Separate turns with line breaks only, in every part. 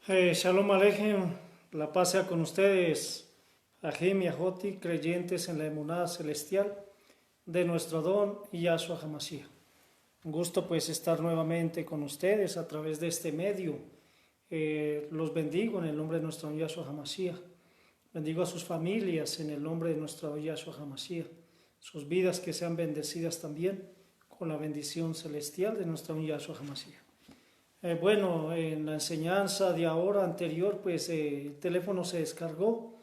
Shalom Aleichem, la paz sea con ustedes, Ajim y Ajoti, creyentes en la emuná celestial de nuestro Adón y Yahshua Hamashiach. Un gusto pues estar nuevamente con ustedes a través de este medio. Los bendigo en el nombre de nuestro Yahshua Hamashiach. Bendigo a sus familias en el nombre de nuestro Yahshua Hamashiach. Sus vidas que sean bendecidas también con la bendición celestial de nuestro Yahshua Hamashiach. Bueno, en la enseñanza de ahora anterior, pues el teléfono se descargó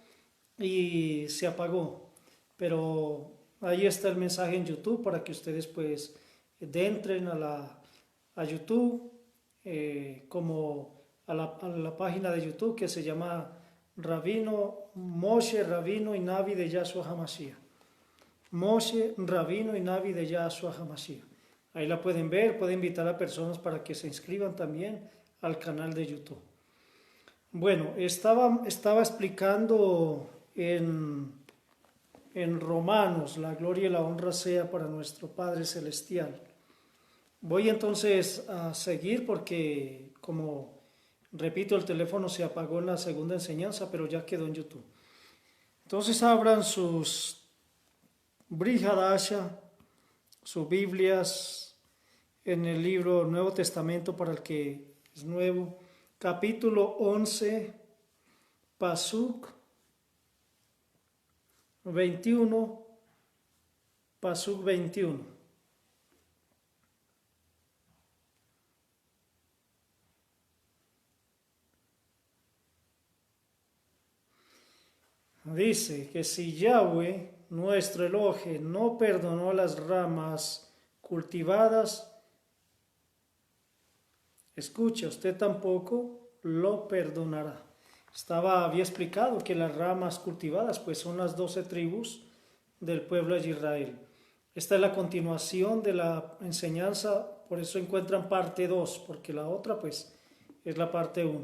y se apagó. Pero ahí está el mensaje en YouTube para que ustedes pues entren a YouTube, como a la página de YouTube que se llama Moshe Rabino y Navi de Yahshua Hamashiach. Moshe Rabino y Navi de Yahshua Hamashiach. Ahí la pueden ver, pueden invitar a personas para que se inscriban también al canal de YouTube. Bueno, estaba explicando en Romanos, la gloria y la honra sea para nuestro Padre Celestial. Voy entonces a seguir porque, como repito, el teléfono se apagó en la segunda enseñanza, pero ya quedó en YouTube. Entonces abran sus Brit Hadasha, sus Biblias, en el libro Nuevo Testamento para el que es nuevo, capítulo 11, Pasuk 21, Pasuk 21. Dice que si Yahweh, nuestro Elohe, no perdonó las ramas cultivadas, escucha, usted tampoco lo perdonará. Había explicado que las ramas cultivadas pues son las 12 tribus del pueblo de Israel. Esta es la continuación de la enseñanza, por eso encuentran parte 2, porque la otra pues es la parte 1.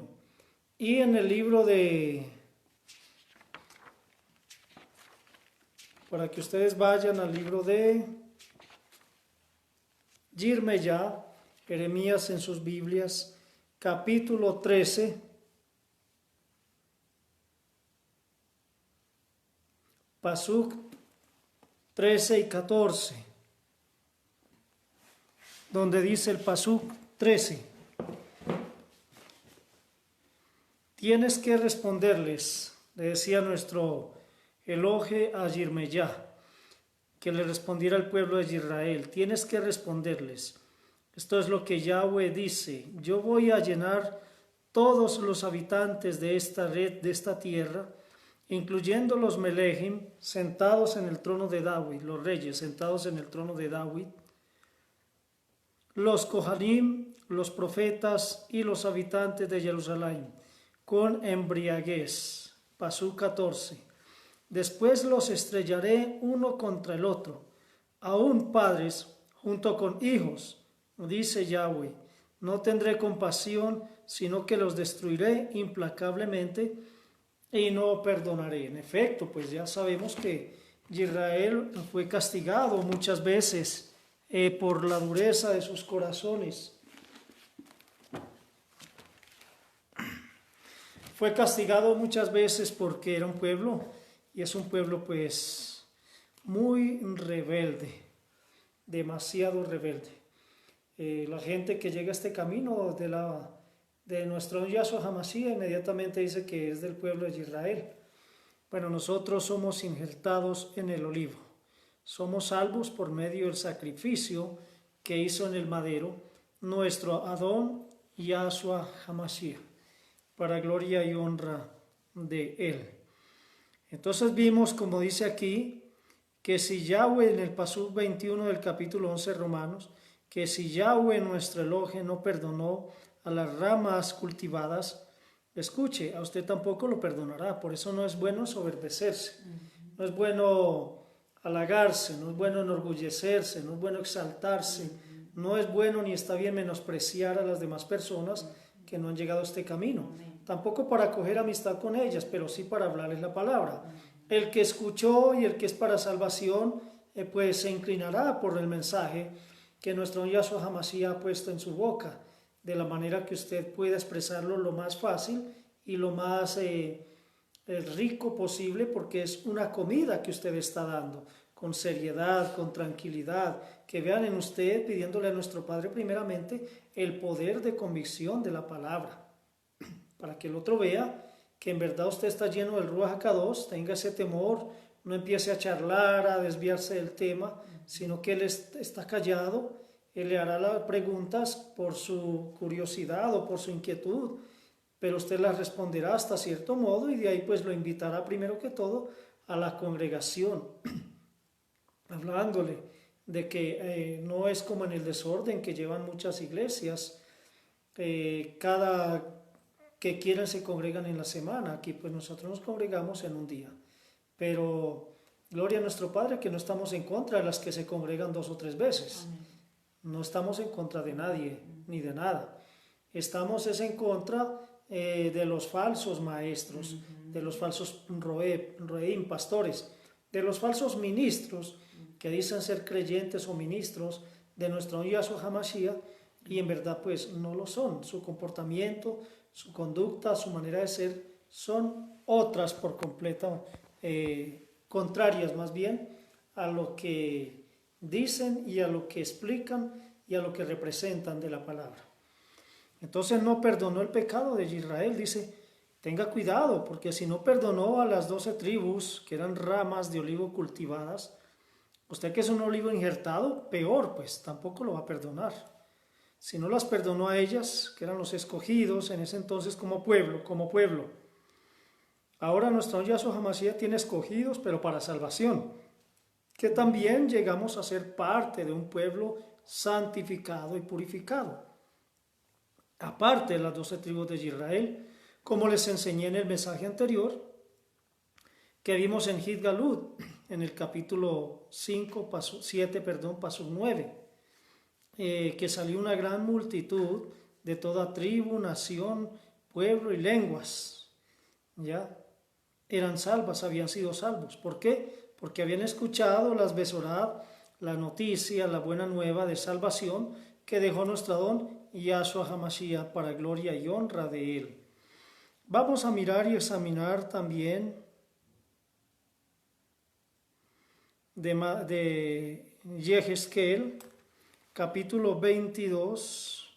Y en el libro para que ustedes vayan al libro de Yirmeyá, Jeremías en sus Biblias, capítulo 13, Pasuk 13 y 14, donde dice el Pasuk 13, tienes que responderles, le decía nuestro Elohe a Yirmeyá, que le respondiera al pueblo de Israel, tienes que responderles. Esto es lo que Yahweh dice, yo voy a llenar todos los habitantes de esta red, de esta tierra, incluyendo los Melejim, sentados en el trono de David, los reyes sentados en el trono de David, los Kohanim, los profetas y los habitantes de Jerusalén, con embriaguez. Pasuk 14. Después los estrellaré uno contra el otro, aún padres junto con hijos, dice Yahweh, no tendré compasión, sino que los destruiré implacablemente y no perdonaré. En efecto, pues ya sabemos que Israel fue castigado muchas veces por la dureza de sus corazones. Fue castigado muchas veces porque era un pueblo, y es un pueblo pues muy rebelde, demasiado rebelde. La gente que llega a este camino de nuestro Yahshua Hamashiach inmediatamente dice que es del pueblo de Israel. Bueno, nosotros somos injertados en el olivo. Somos salvos por medio del sacrificio que hizo en el madero nuestro Adón Yahshua Hamashiach, para gloria y honra de él. Entonces vimos, como dice aquí, que si Yahweh, en el Pasuk 21 del capítulo 11 de Romanos, que si Yahweh nuestro Elohe no perdonó a las ramas cultivadas, escuche, a usted tampoco lo perdonará. Por eso no es bueno soberbecerse, no es bueno halagarse, no es bueno enorgullecerse, no es bueno exaltarse, no es bueno ni está bien menospreciar a las demás personas que no han llegado a este camino. Tampoco para coger amistad con ellas, pero sí para hablarles la palabra. El que escuchó y el que es para salvación, pues se inclinará por el mensaje que nuestro Yahshua Hamashiach ha puesto en su boca. de la manera que usted pueda expresarlo lo más fácil y lo más rico posible, porque es una comida que usted está dando, con seriedad, con tranquilidad, que vean en usted, pidiéndole a nuestro Padre primeramente, el poder de convicción de la palabra, para que el otro vea que en verdad usted está lleno del Ruach HaKadosh, tenga ese temor, no empiece a charlar, a desviarse del tema, sino que él está callado, él le hará las preguntas por su curiosidad o por su inquietud, pero usted las responderá hasta cierto modo y de ahí pues lo invitará primero que todo a la congregación, hablándole de que no es como en el desorden que llevan muchas iglesias, cada que quieran se congregan en la semana. Aquí pues nosotros nos congregamos en un día, pero gloria a nuestro Padre que no estamos en contra de las que se congregan 2 o 3 veces. Amén. No estamos en contra de nadie ni de nada. Estamos en contra de los falsos maestros, de los falsos roeim, pastores, de los falsos ministros que dicen ser creyentes o ministros de nuestro Yahshua HaMashiach y en verdad pues no lo son. Su comportamiento, su conducta, su manera de ser son otras por completo, contrarias más bien a lo que dicen y a lo que explican y a lo que representan de la palabra. Entonces no perdonó el pecado de Israel, dice, tenga cuidado, porque si no perdonó a las 12 tribus, que eran ramas de olivo cultivadas, usted que es un olivo injertado, peor, pues tampoco lo va a perdonar. Si no las perdonó a ellas, que eran los escogidos en ese entonces como pueblo. Ahora nuestro Yahshua HaMashiach tiene escogidos, pero para salvación, que también llegamos a ser parte de un pueblo santificado y purificado. Aparte de las 12 tribus de Israel, como les enseñé en el mensaje anterior, que vimos en Hit Galut, en el capítulo 7, paso 9, que salió una gran multitud de toda tribu, nación, pueblo y lenguas, ¿ya? Eran salvas, habían sido salvos. ¿Por qué? Porque habían escuchado las Besorá, la noticia, la buena nueva de salvación que dejó nuestro Adón Yahshua HaMashiach para gloria y honra de él. Vamos a mirar y examinar también de Yehezkel, capítulo 22.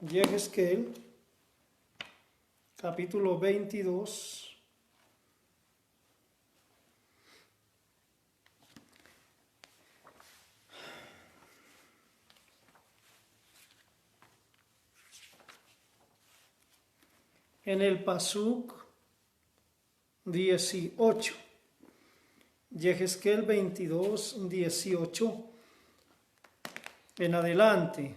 Yehezkel, capítulo 22. En el pasuk 18, Yehezkel 22, 18, en adelante,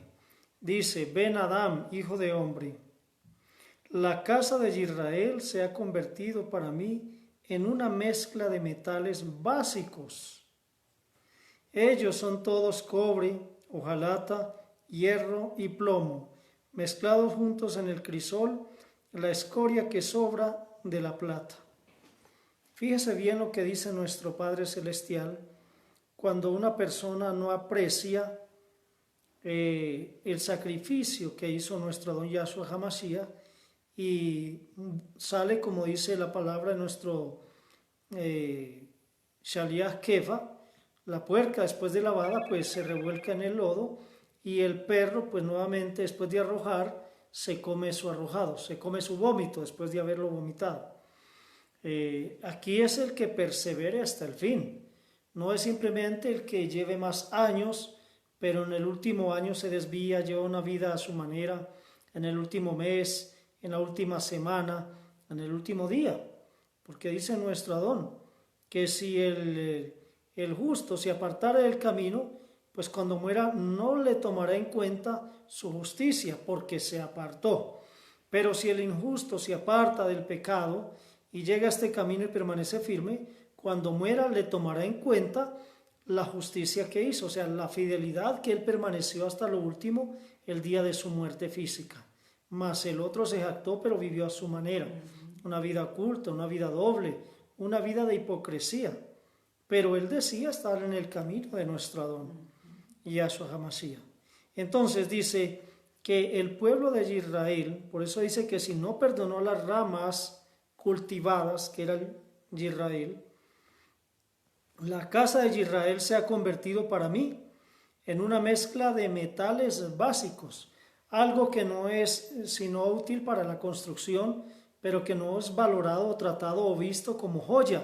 dice, Ben Adam, hijo de hombre, la casa de Israel se ha convertido para mí en una mezcla de metales básicos. Ellos son todos cobre, hojalata, hierro y plomo, mezclados juntos en el crisol, la escoria que sobra de la plata. Fíjese bien lo que dice nuestro Padre Celestial cuando una persona no aprecia el sacrificio que hizo nuestro Don Yahshua HaMashiach y sale, como dice la palabra de nuestro Shaliach Kefa, la puerca después de lavada pues se revuelca en el lodo y el perro pues nuevamente después de arrojar se come su arrojado, se come su vómito después de haberlo vomitado. Aquí es el que persevere hasta el fin, no es simplemente el que lleve más años, pero en el último año se desvía, lleva una vida a su manera, en el último mes, en la última semana, en el último día, porque dice nuestro Adón, que si el justo se apartara del camino, pues cuando muera no le tomará en cuenta su justicia, porque se apartó. Pero si el injusto se aparta del pecado y llega a este camino y permanece firme, cuando muera le tomará en cuenta la justicia que hizo, o sea, la fidelidad que él permaneció hasta lo último, el día de su muerte física. Mas el otro se jactó, pero vivió a su manera, una vida oculta, una vida doble, una vida de hipocresía. Pero él decía estar en el camino de nuestro Adón. Yahshua HaMashiach. Entonces dice que el pueblo de Israel, por eso dice que si no perdonó las ramas cultivadas, que era el Israel, la casa de Israel se ha convertido para mí en una mezcla de metales básicos, algo que no es sino útil para la construcción, pero que no es valorado, tratado o visto como joya,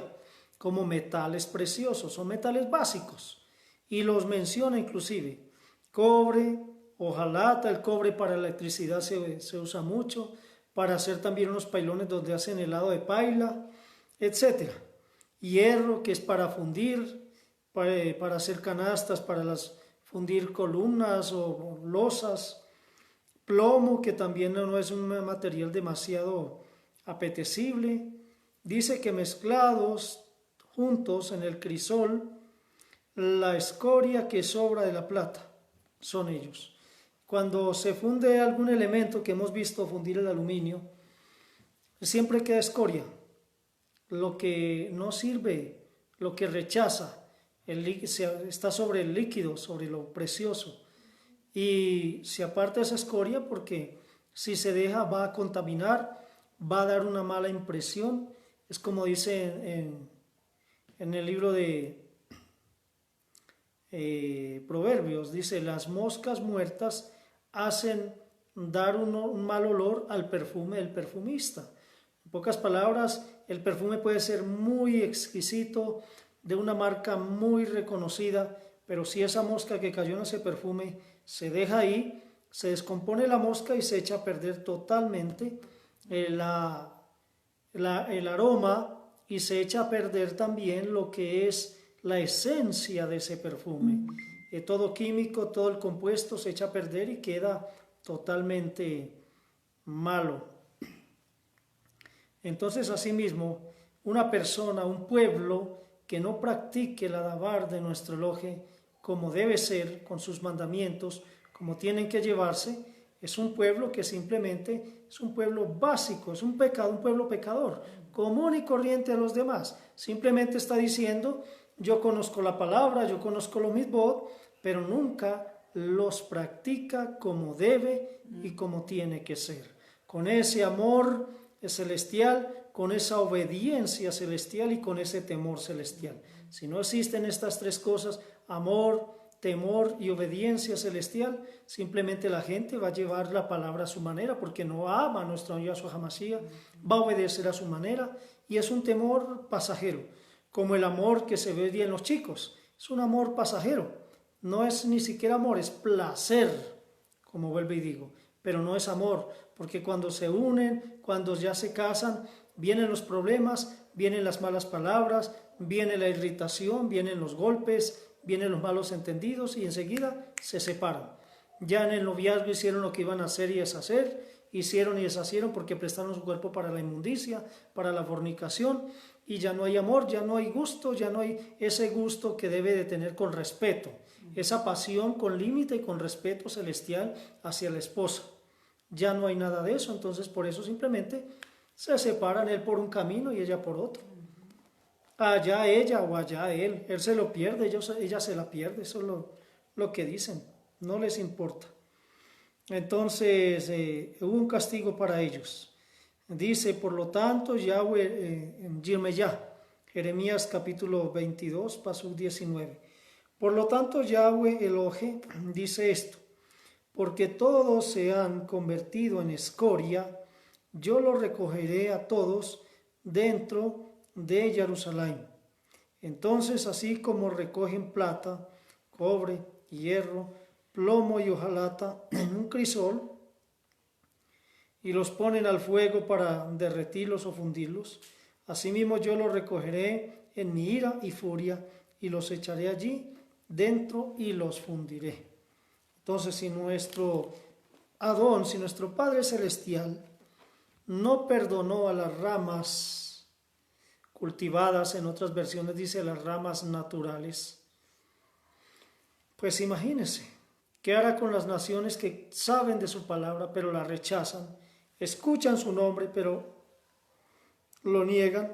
como metales preciosos, son metales básicos. Y los menciona inclusive, cobre, hojalata, el cobre para electricidad se usa mucho, para hacer también unos pailones donde hacen helado de paila, etc. Hierro, que es para fundir, para hacer canastas, fundir columnas o losas. Plomo, que también no es un material demasiado apetecible. Dice que mezclados juntos en el crisol, la escoria que sobra de la plata son ellos. Cuando se funde algún elemento, que hemos visto fundir el aluminio, siempre queda escoria. Lo que no sirve, lo que rechaza, está sobre el líquido, sobre lo precioso. Y se aparta esa escoria porque si se deja va a contaminar, va a dar una mala impresión. Es como dice en el libro de Proverbios, dice, las moscas muertas hacen dar un mal olor al perfume del perfumista. En pocas palabras, el perfume puede ser muy exquisito, de una marca muy reconocida, pero si esa mosca que cayó en ese perfume se deja ahí, se descompone la mosca y se echa a perder totalmente el aroma, y se echa a perder también lo que es la esencia de ese perfume. Todo químico, todo el compuesto se echa a perder y queda totalmente malo. Entonces, asimismo, una persona, un pueblo que no practique la dabar de nuestro Elohe como debe ser, con sus mandamientos, como tienen que llevarse, es un pueblo que simplemente es un pueblo básico, es un pueblo pecador, común y corriente a los demás. Simplemente está diciendo, yo conozco la palabra, yo conozco los mitzvot, pero nunca los practica como debe y como tiene que ser. Con ese amor celestial, con esa obediencia celestial y con ese temor celestial. Si no existen estas tres cosas, amor, temor y obediencia celestial, simplemente la gente va a llevar la palabra a su manera, porque no ama a nuestro Yahshua HaMashiach, va a obedecer a su manera, y es un temor pasajero, como el amor que se ve hoy día en los chicos. Es un amor pasajero, no es ni siquiera amor, es placer, como vuelvo y digo, pero no es amor, porque cuando se unen, cuando ya se casan, vienen los problemas, vienen las malas palabras, viene la irritación, vienen los golpes, vienen los malos entendidos y enseguida se separan. Ya en el noviazgo hicieron lo que iban a hacer y deshacer, hicieron y deshacieron porque prestaron su cuerpo para la inmundicia, para la fornicación, y ya no hay amor, ya no hay gusto, ya no hay ese gusto que debe de tener con respeto, esa pasión con límite y con respeto celestial hacia la esposa. Ya no hay nada de eso, entonces por eso simplemente se separan, él por un camino y ella por otro. Allá ella o allá él se lo pierde, ella se la pierde, eso es lo que dicen, no les importa. Entonces hubo un castigo para ellos. Dice, por lo tanto, Yahweh en Yirmeyah, Jeremías capítulo 22, pasuk 19. Por lo tanto, Yahweh Elohe dice esto, porque todos se han convertido en escoria, yo los recogeré a todos dentro de Jerusalén. Entonces, así como recogen plata, cobre, hierro, plomo y hojalata en un crisol y los ponen al fuego para derretirlos o fundirlos, asimismo yo los recogeré en mi ira y furia y los echaré allí dentro y los fundiré. Entonces, si nuestro Adón, si nuestro Padre Celestial no perdonó a las ramas cultivadas, en otras versiones dice las ramas naturales, pues imagínense, ¿qué hará con las naciones que saben de su palabra pero la rechazan? Escuchan su nombre pero lo niegan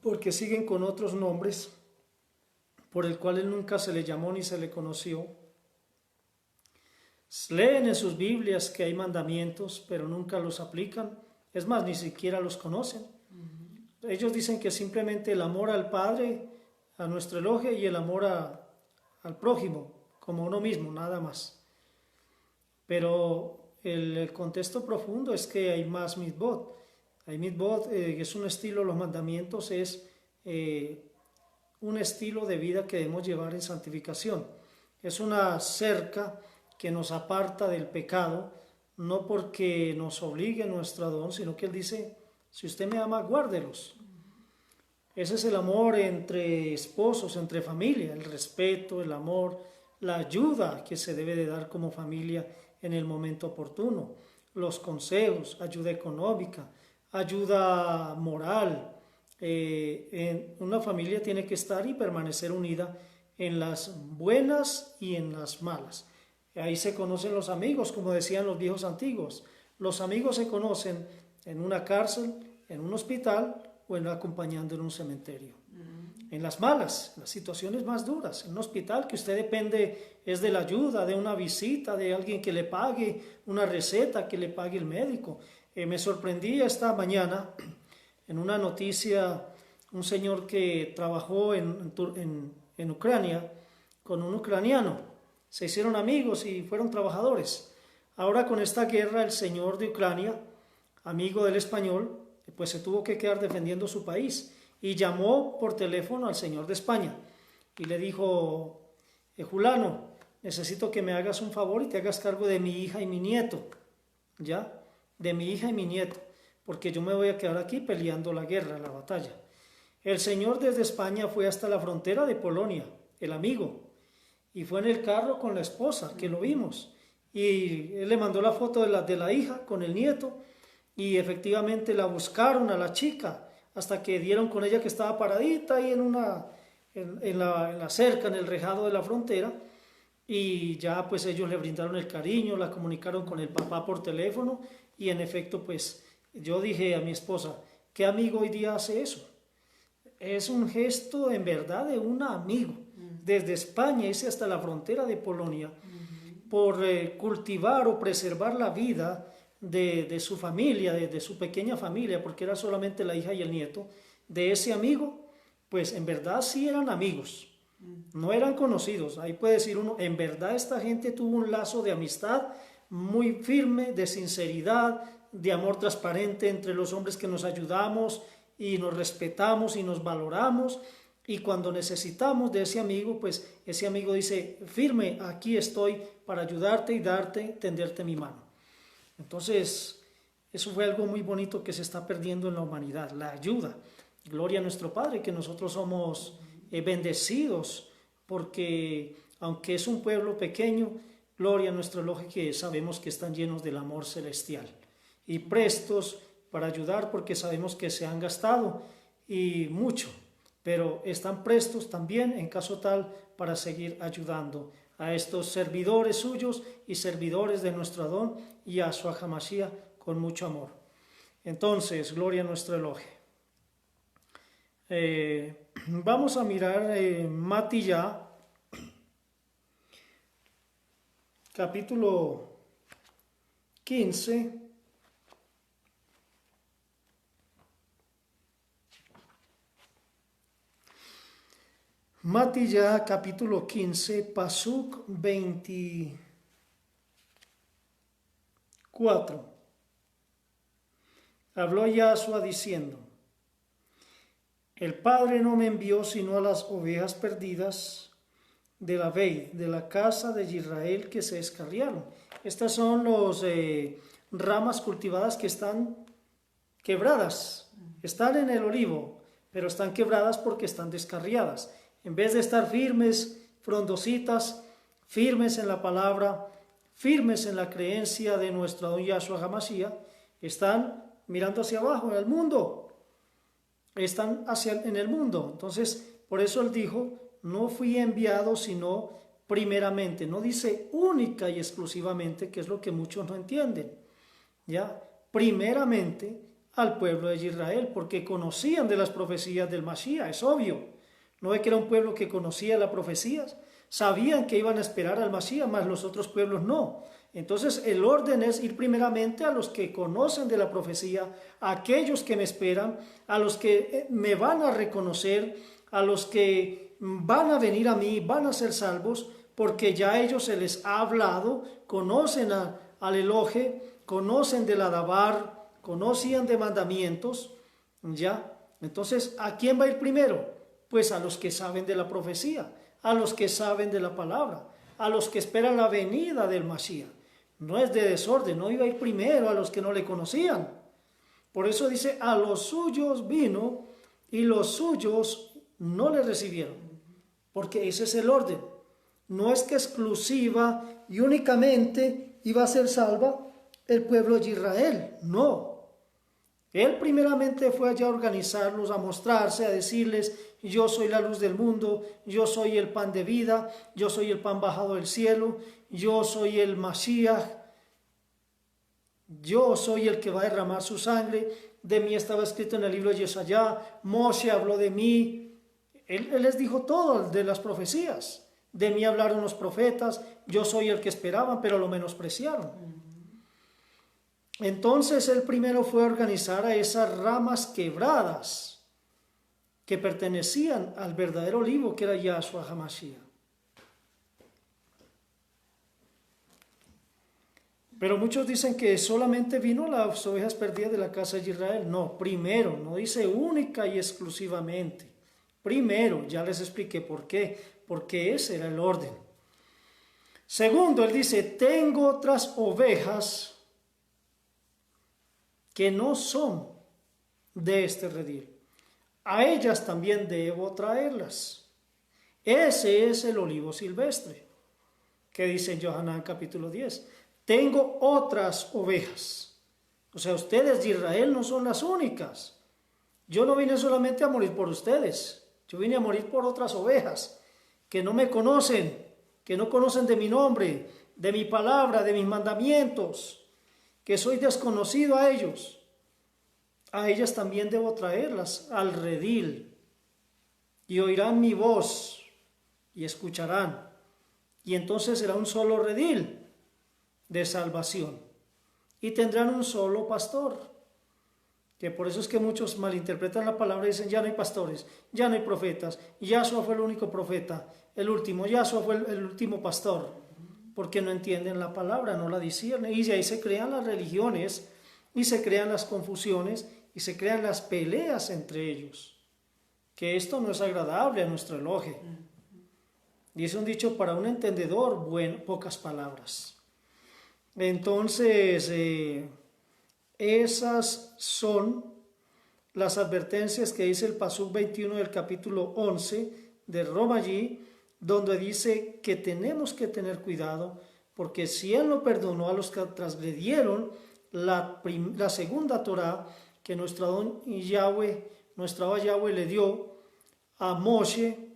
porque siguen con otros nombres por el cual él nunca se le llamó ni se le conoció. leen en sus Biblias que hay mandamientos, pero nunca los aplican. Es más, ni siquiera los conocen. Ellos dicen que simplemente el amor al Padre, a nuestro Elohim, y el amor al prójimo, como uno mismo, nada más. Pero el contexto profundo es que hay más mitzvot. Hay mitzvot, es un estilo, los mandamientos es un estilo de vida que debemos llevar en santificación. Es una cerca que nos aparta del pecado, no porque nos obligue nuestro Adón, sino que Él dice, si usted me ama, guárdelos. Ese es el amor entre esposos, entre familia, el respeto, el amor, la ayuda que se debe de dar como familia en el momento oportuno, los consejos, ayuda económica, ayuda moral. En una familia tiene que estar y permanecer unida en las buenas y en las malas. Ahí se conocen los amigos, como decían los viejos antiguos. Los amigos se conocen en una cárcel, en un hospital o acompañando en un cementerio. En las malas, las situaciones más duras, en un hospital que usted depende es de la ayuda, de una visita, de alguien que le pague una receta, que le pague el médico. Me sorprendí esta mañana en una noticia, un señor que trabajó en Ucrania con un ucraniano. Se hicieron amigos y fueron trabajadores. Ahora con esta guerra el señor de Ucrania, amigo del español, pues se tuvo que quedar defendiendo su país y llamó por teléfono al señor de España y le dijo, Julano, necesito que me hagas un favor y te hagas cargo de mi hija y mi nieto, ¿ya? De mi hija y mi nieto, porque yo me voy a quedar aquí peleando la guerra, la batalla. El señor desde España fue hasta la frontera de Polonia, el amigo, y fue en el carro con la esposa, que lo vimos, y él le mandó la foto de la hija con el nieto, y efectivamente la buscaron a la chica, hasta que dieron con ella que estaba paradita ahí en la cerca, en el rejado de la frontera, y ya pues ellos le brindaron el cariño, la comunicaron con el papá por teléfono, y en efecto pues yo dije a mi esposa, ¿qué amigo hoy día hace eso? Es un gesto en verdad de un amigo, desde España irse hasta la frontera de Polonia, por cultivar o preservar la vida de su familia, de su pequeña familia, porque era solamente la hija y el nieto, de ese amigo, pues en verdad sí eran amigos, no eran conocidos. Ahí puede decir uno, en verdad esta gente tuvo un lazo de amistad muy firme, de sinceridad, de amor transparente entre los hombres que nos ayudamos y nos respetamos y nos valoramos. Y cuando necesitamos de ese amigo, pues ese amigo dice, firme, aquí estoy para ayudarte y tenderte mi mano. Entonces, eso fue algo muy bonito que se está perdiendo en la humanidad, la ayuda. Gloria a nuestro Padre, que nosotros somos bendecidos, porque aunque es un pueblo pequeño, gloria a nuestro Elohim, que sabemos que están llenos del amor celestial y prestos para ayudar, porque sabemos que se han gastado y mucho, pero están prestos también en caso tal para seguir ayudando a estos servidores suyos y servidores de nuestro Adón y a su Hamashiach con mucho amor. Entonces, gloria a nuestro Elohim. Vamos a mirar Matiyá, capítulo 15. Matiyá, capítulo 15, Pasuk 24. Habló Yahshua diciendo, el Padre no me envió sino a las ovejas perdidas de la Vei, de la casa de Israel que se descarriaron. Estas son las ramas cultivadas que están quebradas, están en el olivo, pero están quebradas porque están descarriadas. En vez de estar firmes, frondositas, firmes en la palabra, firmes en la creencia de nuestro Adón Yahshua HaMashiach, están mirando hacia abajo, en el mundo. Están en el mundo. Entonces, por eso él dijo, no fui enviado sino primeramente. No dice única y exclusivamente, que es lo que muchos no entienden. ¿Ya? Primeramente al pueblo de Israel, porque conocían de las profecías del Mashiach, es obvio. ¿No ve que era un pueblo que conocía las profecías? sabían que iban a esperar al Mashiach, mas los otros pueblos no. Entonces el orden es ir primeramente a los que conocen de la profecía, a aquellos que me esperan, a los que me van a reconocer, a los que van a venir a mí, van a ser salvos, porque ya a ellos se les ha hablado, conocen al Elohe, conocen del Adabar, conocían de mandamientos, ¿ya? Entonces, ¿a quién va a ir primero? Pues a los que saben de la profecía, a los que saben de la palabra, a los que esperan la venida del Mashiach. No es de desorden, no iba a ir primero a los que no le conocían. Por eso dice, a los suyos vino y los suyos no le recibieron, porque ese es el orden. No es que exclusiva y únicamente iba a ser salva el pueblo de Israel, no. Él primeramente fue allá a organizarlos, a mostrarse, a decirles, yo soy la luz del mundo, yo soy el pan de vida, yo soy el pan bajado del cielo, yo soy el Mashiach, yo soy el que va a derramar su sangre, de mí estaba escrito en el libro de Yesayá, Moshe habló de mí, él les dijo todo de las profecías, de mí hablaron los profetas, yo soy el que esperaban, pero lo menospreciaron. Entonces él primero fue a organizar a esas ramas quebradas que pertenecían al verdadero olivo que era Yahshua HaMashiach. Pero muchos dicen que solamente vino las ovejas perdidas de la casa de Israel. No, primero, no dice única y exclusivamente. Primero, ya les expliqué por qué, porque ese era el orden. Segundo, él dice, tengo otras ovejas que no son de este redil. A ellas también debo traerlas. Ese es el olivo silvestre, que dice en Yohanan capítulo 10. Tengo otras ovejas. O sea, ustedes de Israel no son las únicas. Yo no vine solamente a morir por ustedes. Yo vine a morir por otras ovejas que no me conocen, que no conocen de mi nombre, de mi palabra, de mis mandamientos, que soy desconocido a ellos. A ellas también debo traerlas al redil, y oirán mi voz y escucharán, y entonces será un solo redil de salvación, y tendrán un solo pastor. Que por eso es que muchos malinterpretan la palabra y dicen, ya no hay pastores, ya no hay profetas, Yahshua fue el único profeta, el último, Yahshua fue el último pastor, porque no entienden la palabra, no la disciernen, y de ahí se crean las religiones, y se crean las confusiones, y se crean las peleas entre ellos, que esto no es agradable a nuestro Elohe. Dice un dicho, para un entendedor, pocas palabras. Entonces, esas son las advertencias que dice el Pasuk 21 del capítulo 11 de Roma allí, donde dice que tenemos que tener cuidado, porque si Él no perdonó a los que transgredieron la segunda Torah que nuestra Yahweh le dio a Moshe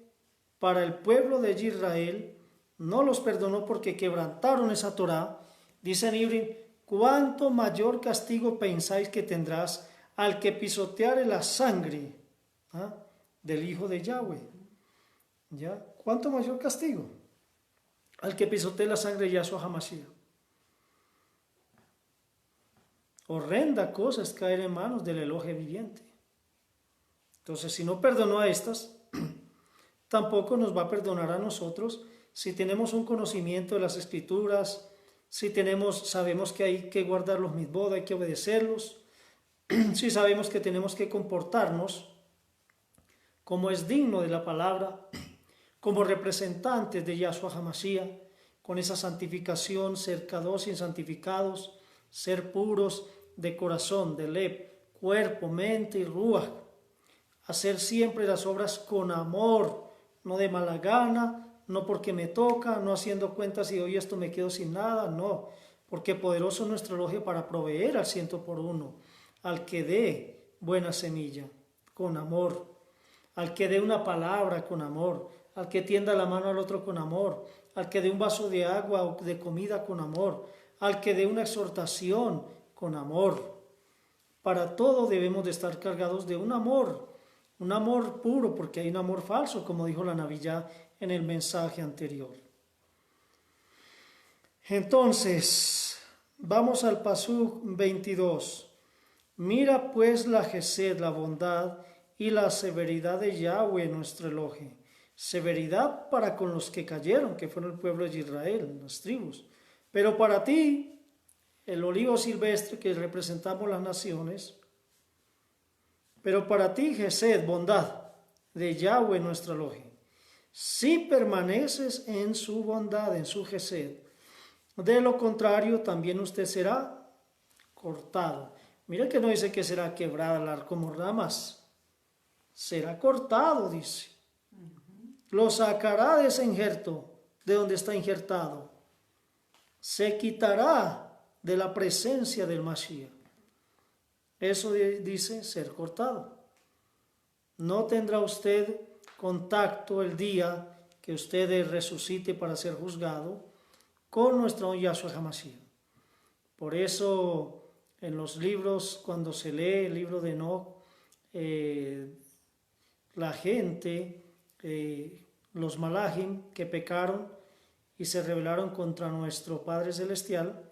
para el pueblo de Israel, no los perdonó porque quebrantaron esa Torah. Dice en Ibrim, ¿cuánto mayor castigo pensáis que tendrás al que pisoteare la sangre del Hijo de Yahweh? ¿Ya? ¿Cuánto mayor castigo? Al que pisotee la sangre de Yahshua HaMashiach. Horrenda cosa es caer en manos del Elohe viviente. Entonces, si no perdonó a estas, tampoco nos va a perdonar a nosotros si tenemos un conocimiento de las Escrituras, si sabemos que hay que guardar los mitzvot, hay que obedecerlos, si sabemos que tenemos que comportarnos como es digno de la palabra, como representantes de Yahshua HaMashiach, con esa santificación, ser kadosh y santificados, ser puros de corazón, de lev, cuerpo, mente y ruach, hacer siempre las obras con amor, no de mala gana, no porque me toca, no haciendo cuentas y hoy esto me quedo sin nada, no, porque poderoso es nuestro Elohe para proveer al 100 por 1, al que dé buena semilla, con amor, al que dé una palabra con amor, al que tienda la mano al otro con amor, al que dé un vaso de agua o de comida con amor, al que dé una exhortación con amor. Para todo debemos de estar cargados de un amor Un amor puro, porque hay un amor falso, como dijo la Navillá en el mensaje anterior. Entonces, vamos al Pasuk 22. Mira pues la gesed, la bondad y la severidad de Yahweh nuestro Elohe. Severidad para con los que cayeron, que fueron el pueblo de Israel, las tribus. Pero para ti, el olivo silvestre que representamos las naciones, pero para ti, gesed, bondad de Yahweh nuestro Elohe. Si permaneces en su bondad, en su gesed, de lo contrario, también usted será cortado. Mira que no dice que será quebrada como ramas. Será cortado, dice. Lo sacará de ese injerto, de donde está injertado. Se quitará de la presencia del Mashiach. Eso dice ser cortado. No tendrá usted contacto el día que usted resucite para ser juzgado con nuestro Yahshua HaMashiach. Por eso en los libros, cuando se lee el libro de Enoch, la gente, los malajim que pecaron y se rebelaron contra nuestro Padre Celestial,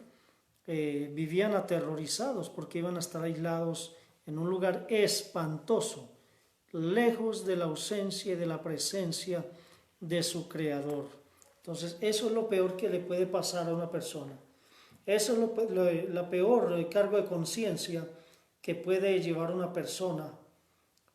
vivían aterrorizados porque iban a estar aislados en un lugar espantoso, lejos de la ausencia y de la presencia de su Creador. Entonces, eso es lo peor que le puede pasar a una persona. Eso es la peor cargo de conciencia que puede llevar una persona,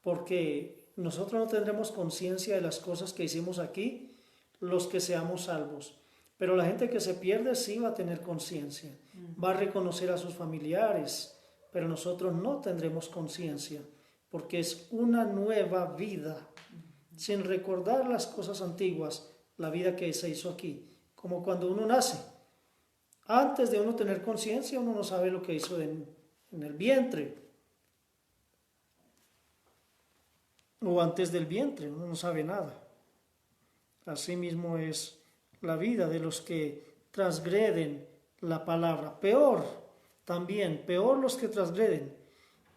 porque nosotros no tendremos conciencia de las cosas que hicimos aquí, los que seamos salvos. Pero la gente que se pierde sí va a tener conciencia, va a reconocer a sus familiares, pero nosotros no tendremos conciencia, porque es una nueva vida, sin recordar las cosas antiguas, la vida que se hizo aquí, como cuando uno nace. Antes de uno tener conciencia, uno no sabe lo que hizo en el vientre, o antes del vientre, uno no sabe nada. Así mismo es la vida de los que transgreden la palabra. Peor también, peor los que transgreden.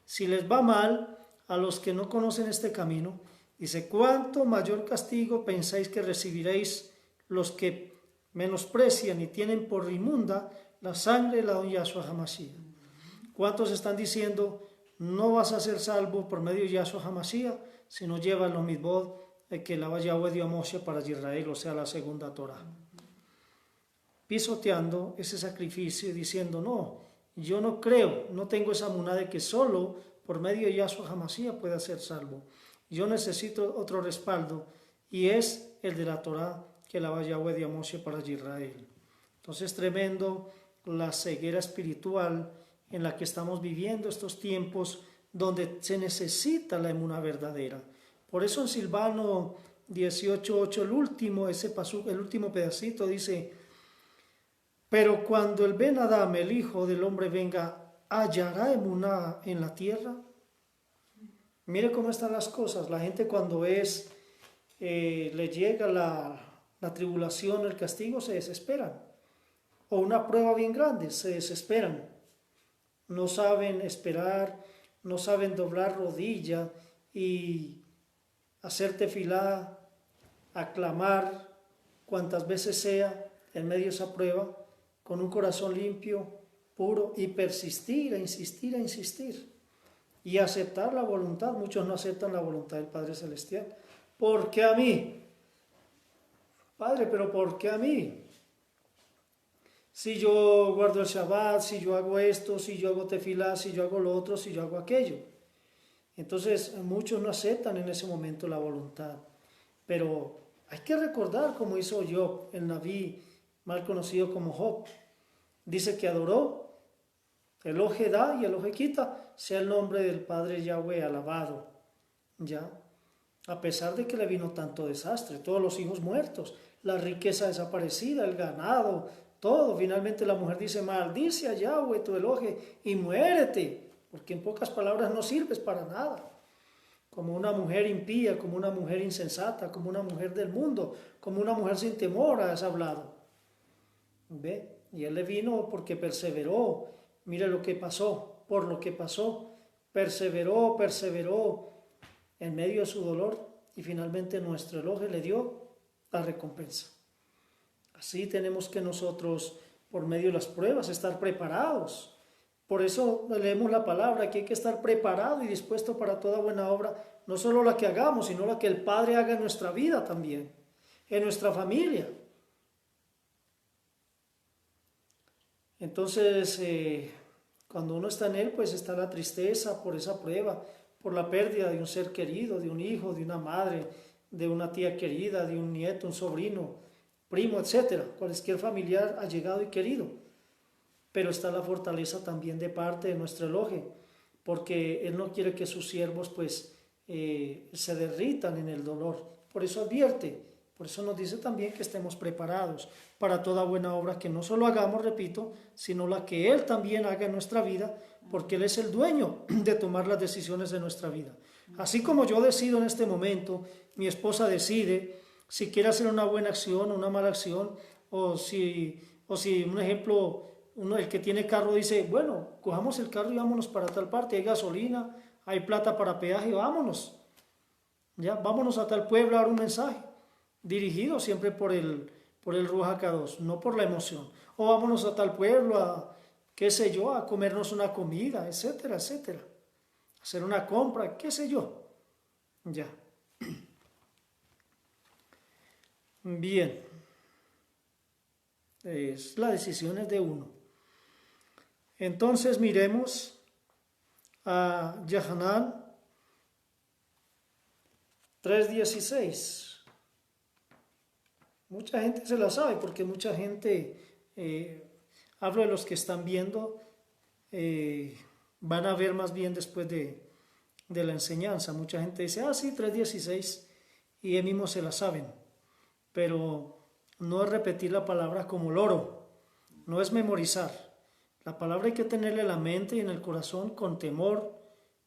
Si les va mal a los que no conocen este camino, dice, ¿cuánto mayor castigo pensáis que recibiréis los que menosprecian y tienen por inmunda la sangre de la don Yahshua HaMashiach? ¿Cuántos están diciendo, no vas a ser salvo por medio de Yahshua HaMashiach si no llevas los mitzvot que la Yahweh dio a Moshe para Israel, o sea, la segunda Torah? Pisoteando ese sacrificio y diciendo, no, yo no creo, no tengo esa muná de que solo por medio de Yahshua HaMashiach pueda ser salvo. Yo necesito otro respaldo y es el de la Torah que la Yahweh dio a Moshe para Israel. Entonces, tremendo la ceguera espiritual en la que estamos viviendo estos tiempos donde se necesita la emuná verdadera. Por eso en Silvano 18:8, el último pedacito dice, pero cuando el Ben Adam, el Hijo del Hombre, venga, ¿hallará emuná en la tierra? Mire cómo están las cosas. La gente cuando le llega la tribulación, el castigo, se desesperan. O una prueba bien grande, se desesperan. No saben esperar, no saben doblar rodilla y hacer tefilá, aclamar cuantas veces sea en medio de esa prueba, con un corazón limpio, puro, y persistir, a insistir, y aceptar la voluntad. Muchos no aceptan la voluntad del Padre Celestial. ¿Por qué a mí? Padre, pero ¿por qué a mí? Si yo guardo el Shabbat, si yo hago esto, si yo hago tefilá, si yo hago lo otro, si yo hago aquello. Entonces muchos no aceptan en ese momento la voluntad. Pero hay que recordar como hizo Job, el Naví, mal conocido como Job. Dice que adoró, Elohe da y Elohe quita, sea el nombre del Padre Yahweh alabado. Ya, a pesar de que le vino tanto desastre, todos los hijos muertos, la riqueza desaparecida, el ganado, todo. Finalmente la mujer dice, maldice a Yahweh tu Elohe y muérete, porque en pocas palabras no sirves para nada. Como una mujer impía, como una mujer insensata, como una mujer del mundo, como una mujer sin temor has hablado. ¿Ve? Y él le vino porque perseveró. Mire lo que pasó, por lo que pasó. Perseveró en medio de su dolor, y finalmente nuestro Elohim le dio la recompensa. Así tenemos que nosotros, por medio de las pruebas, estar preparados. Por eso leemos la palabra, que hay que estar preparado y dispuesto para toda buena obra, no solo la que hagamos, sino la que el Padre haga en nuestra vida también, en nuestra familia. Entonces, cuando uno está en Él, pues está la tristeza por esa prueba, por la pérdida de un ser querido, de un hijo, de una madre, de una tía querida, de un nieto, un sobrino, primo, etcétera, cualquier familiar allegado y querido. Pero está la fortaleza también de parte de nuestro Elohim, porque Él no quiere que sus siervos pues se derritan en el dolor. Por eso advierte, por eso nos dice también que estemos preparados para toda buena obra, que no solo hagamos, repito, sino la que Él también haga en nuestra vida, porque Él es el dueño de tomar las decisiones de nuestra vida. Así como yo decido en este momento, mi esposa decide si quiere hacer una buena acción o una mala acción, o si un ejemplo, el que tiene carro dice, bueno, cojamos el carro y vámonos para tal parte, hay gasolina, hay plata para peaje, vámonos. Ya, vámonos a tal pueblo a dar un mensaje, dirigido siempre por el Ruach HaKadosh, no por la emoción. O vámonos a tal pueblo a, qué sé yo, a comernos una comida, etcétera, etcétera. Hacer una compra, qué sé yo. Ya. Bien. La decisión es de uno. Entonces miremos a Yohanan 3:16. Mucha gente se la sabe porque mucha gente, hablo de los que están viendo, van a ver más bien después de la enseñanza. Mucha gente dice, sí, 3:16, y ellos mismos se la saben, pero no es repetir la palabra como loro, no es memorizar. La palabra hay que tenerla en la mente y en el corazón con temor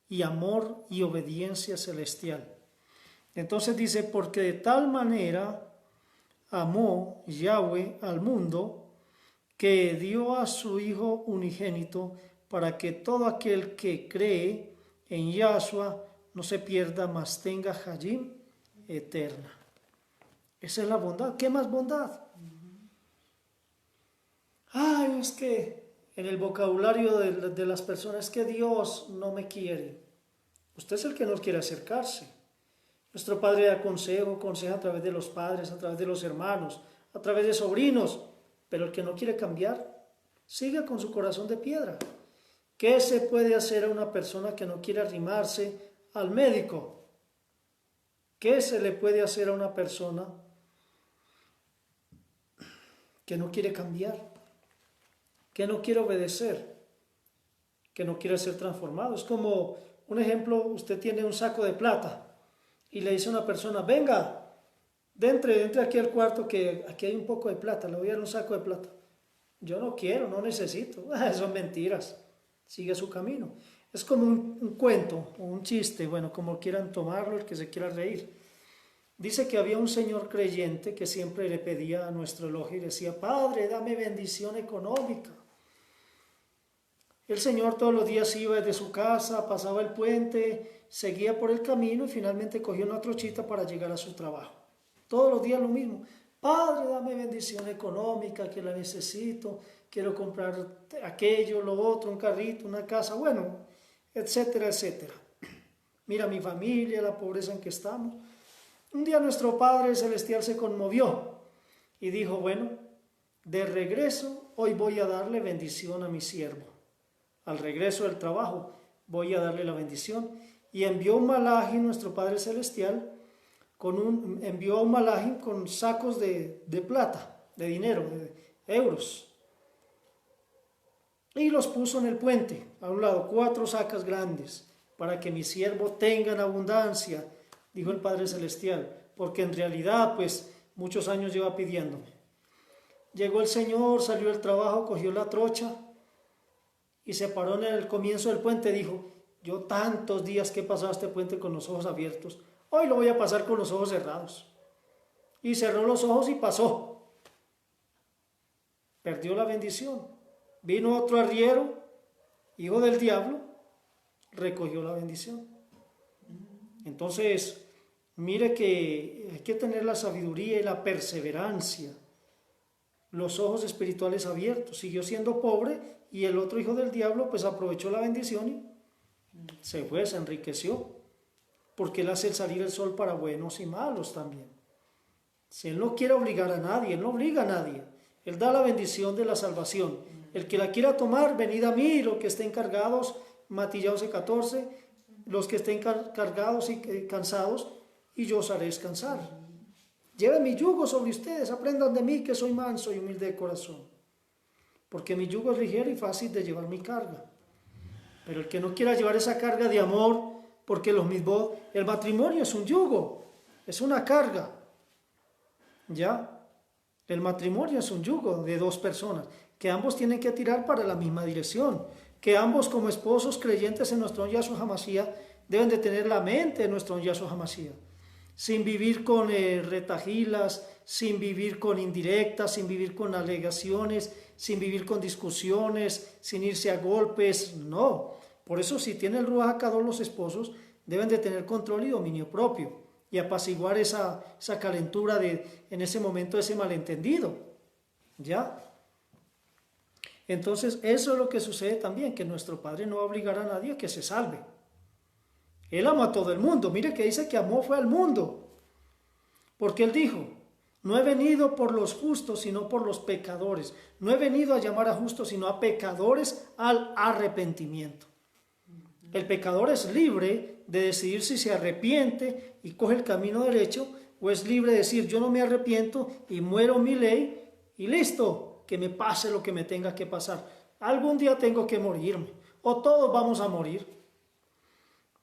y amor y obediencia celestial. Entonces dice, porque de tal manera amó Yahweh al mundo, que dio a su Hijo unigénito, para que todo aquel que cree en Yahshua no se pierda, mas tenga Hayim eterna. Esa es la bondad. ¿Qué más bondad? Es que en el vocabulario de las personas, que Dios no me quiere. Usted es el que no quiere acercarse. Nuestro Padre da conseja a través de los padres, a través de los hermanos, a través de sobrinos, pero el que no quiere cambiar, sigue con su corazón de piedra. ¿Qué se puede hacer a una persona que no quiere arrimarse al médico? ¿Qué se le puede hacer a una persona que no quiere cambiar, que no quiere obedecer, que no quiere ser transformado? Es como un ejemplo: usted tiene un saco de plata y le dice a una persona, venga, entre aquí al cuarto, que aquí hay un poco de plata, le voy a dar un saco de plata. Yo no quiero, no necesito. Son mentiras. Sigue su camino. Es como un cuento o un chiste, bueno, como quieran tomarlo, el que se quiera reír. Dice que había un señor creyente que siempre le pedía a nuestro Elohim y decía, Padre, dame bendición económica. El señor todos los días iba desde su casa, pasaba el puente, seguía por el camino y finalmente cogió una trochita para llegar a su trabajo. Todos los días lo mismo. Padre, dame bendición económica, que la necesito, quiero comprar aquello, lo otro, un carrito, una casa, bueno, etcétera, etcétera. Mira mi familia, la pobreza en que estamos. Un día nuestro Padre Celestial se conmovió y dijo, bueno, de regreso hoy voy a darle bendición a mi siervo. Al regreso del trabajo voy a darle la bendición. Y envió un malají, nuestro Padre Celestial, envió un malají con sacos de plata, de dinero, de euros. Y los puso en el puente, a un lado, 4 sacas grandes, para que mi siervo tenga en abundancia, dijo el Padre Celestial, porque en realidad, pues, muchos años lleva pidiéndome. Llegó el Señor, salió del trabajo, cogió la trocha y se paró en el comienzo del puente. Dijo, yo tantos días que he pasado este puente con los ojos abiertos, hoy lo voy a pasar con los ojos cerrados. Y cerró los ojos y pasó. Perdió la bendición. Vino otro arriero, hijo del diablo, recogió la bendición. Entonces, mire que hay que tener la sabiduría y la perseverancia, los ojos espirituales abiertos. Siguió siendo pobre y el otro hijo del diablo pues aprovechó la bendición y se fue, se enriqueció, porque él hace salir el sol para buenos y malos también. Si él no quiere obligar a nadie, él no obliga a nadie, él da la bendición de la salvación. El que la quiera tomar, venid a mí, los que estén cargados, Mateo 11:14, los que estén cargados y cansados, y yo os haré descansar. Lleven mi yugo sobre ustedes, aprendan de mí que soy manso y humilde de corazón, porque mi yugo es ligero y fácil de llevar mi carga. Pero el que no quiera llevar esa carga de amor, porque el matrimonio es un yugo, es una carga, ¿ya? El matrimonio es un yugo de dos personas, que ambos tienen que tirar para la misma dirección, que ambos como esposos creyentes en nuestro Yahshua HaMashiach deben de tener la mente de nuestro Yahshua HaMashiach, sin vivir con retajilas, sin vivir con indirectas, sin vivir con alegaciones, sin vivir con discusiones, sin irse a golpes, no. Por eso si tienen el Ruach HaKadosh los esposos, deben de tener control y dominio propio y apaciguar esa calentura en ese momento, ese malentendido, ¿ya? Entonces eso es lo que sucede también, que nuestro Padre no va a obligar a nadie a que se salve. Él ama a todo el mundo. Mire que dice que amó fue al mundo, porque Él dijo, no he venido por los justos, sino por los pecadores. No he venido a llamar a justos, sino a pecadores al arrepentimiento. El pecador es libre de decidir si se arrepiente y coge el camino derecho, o es libre de decir, yo no me arrepiento y muero mi ley y listo, que me pase lo que me tenga que pasar. Algún día tengo que morirme, o todos vamos a morir.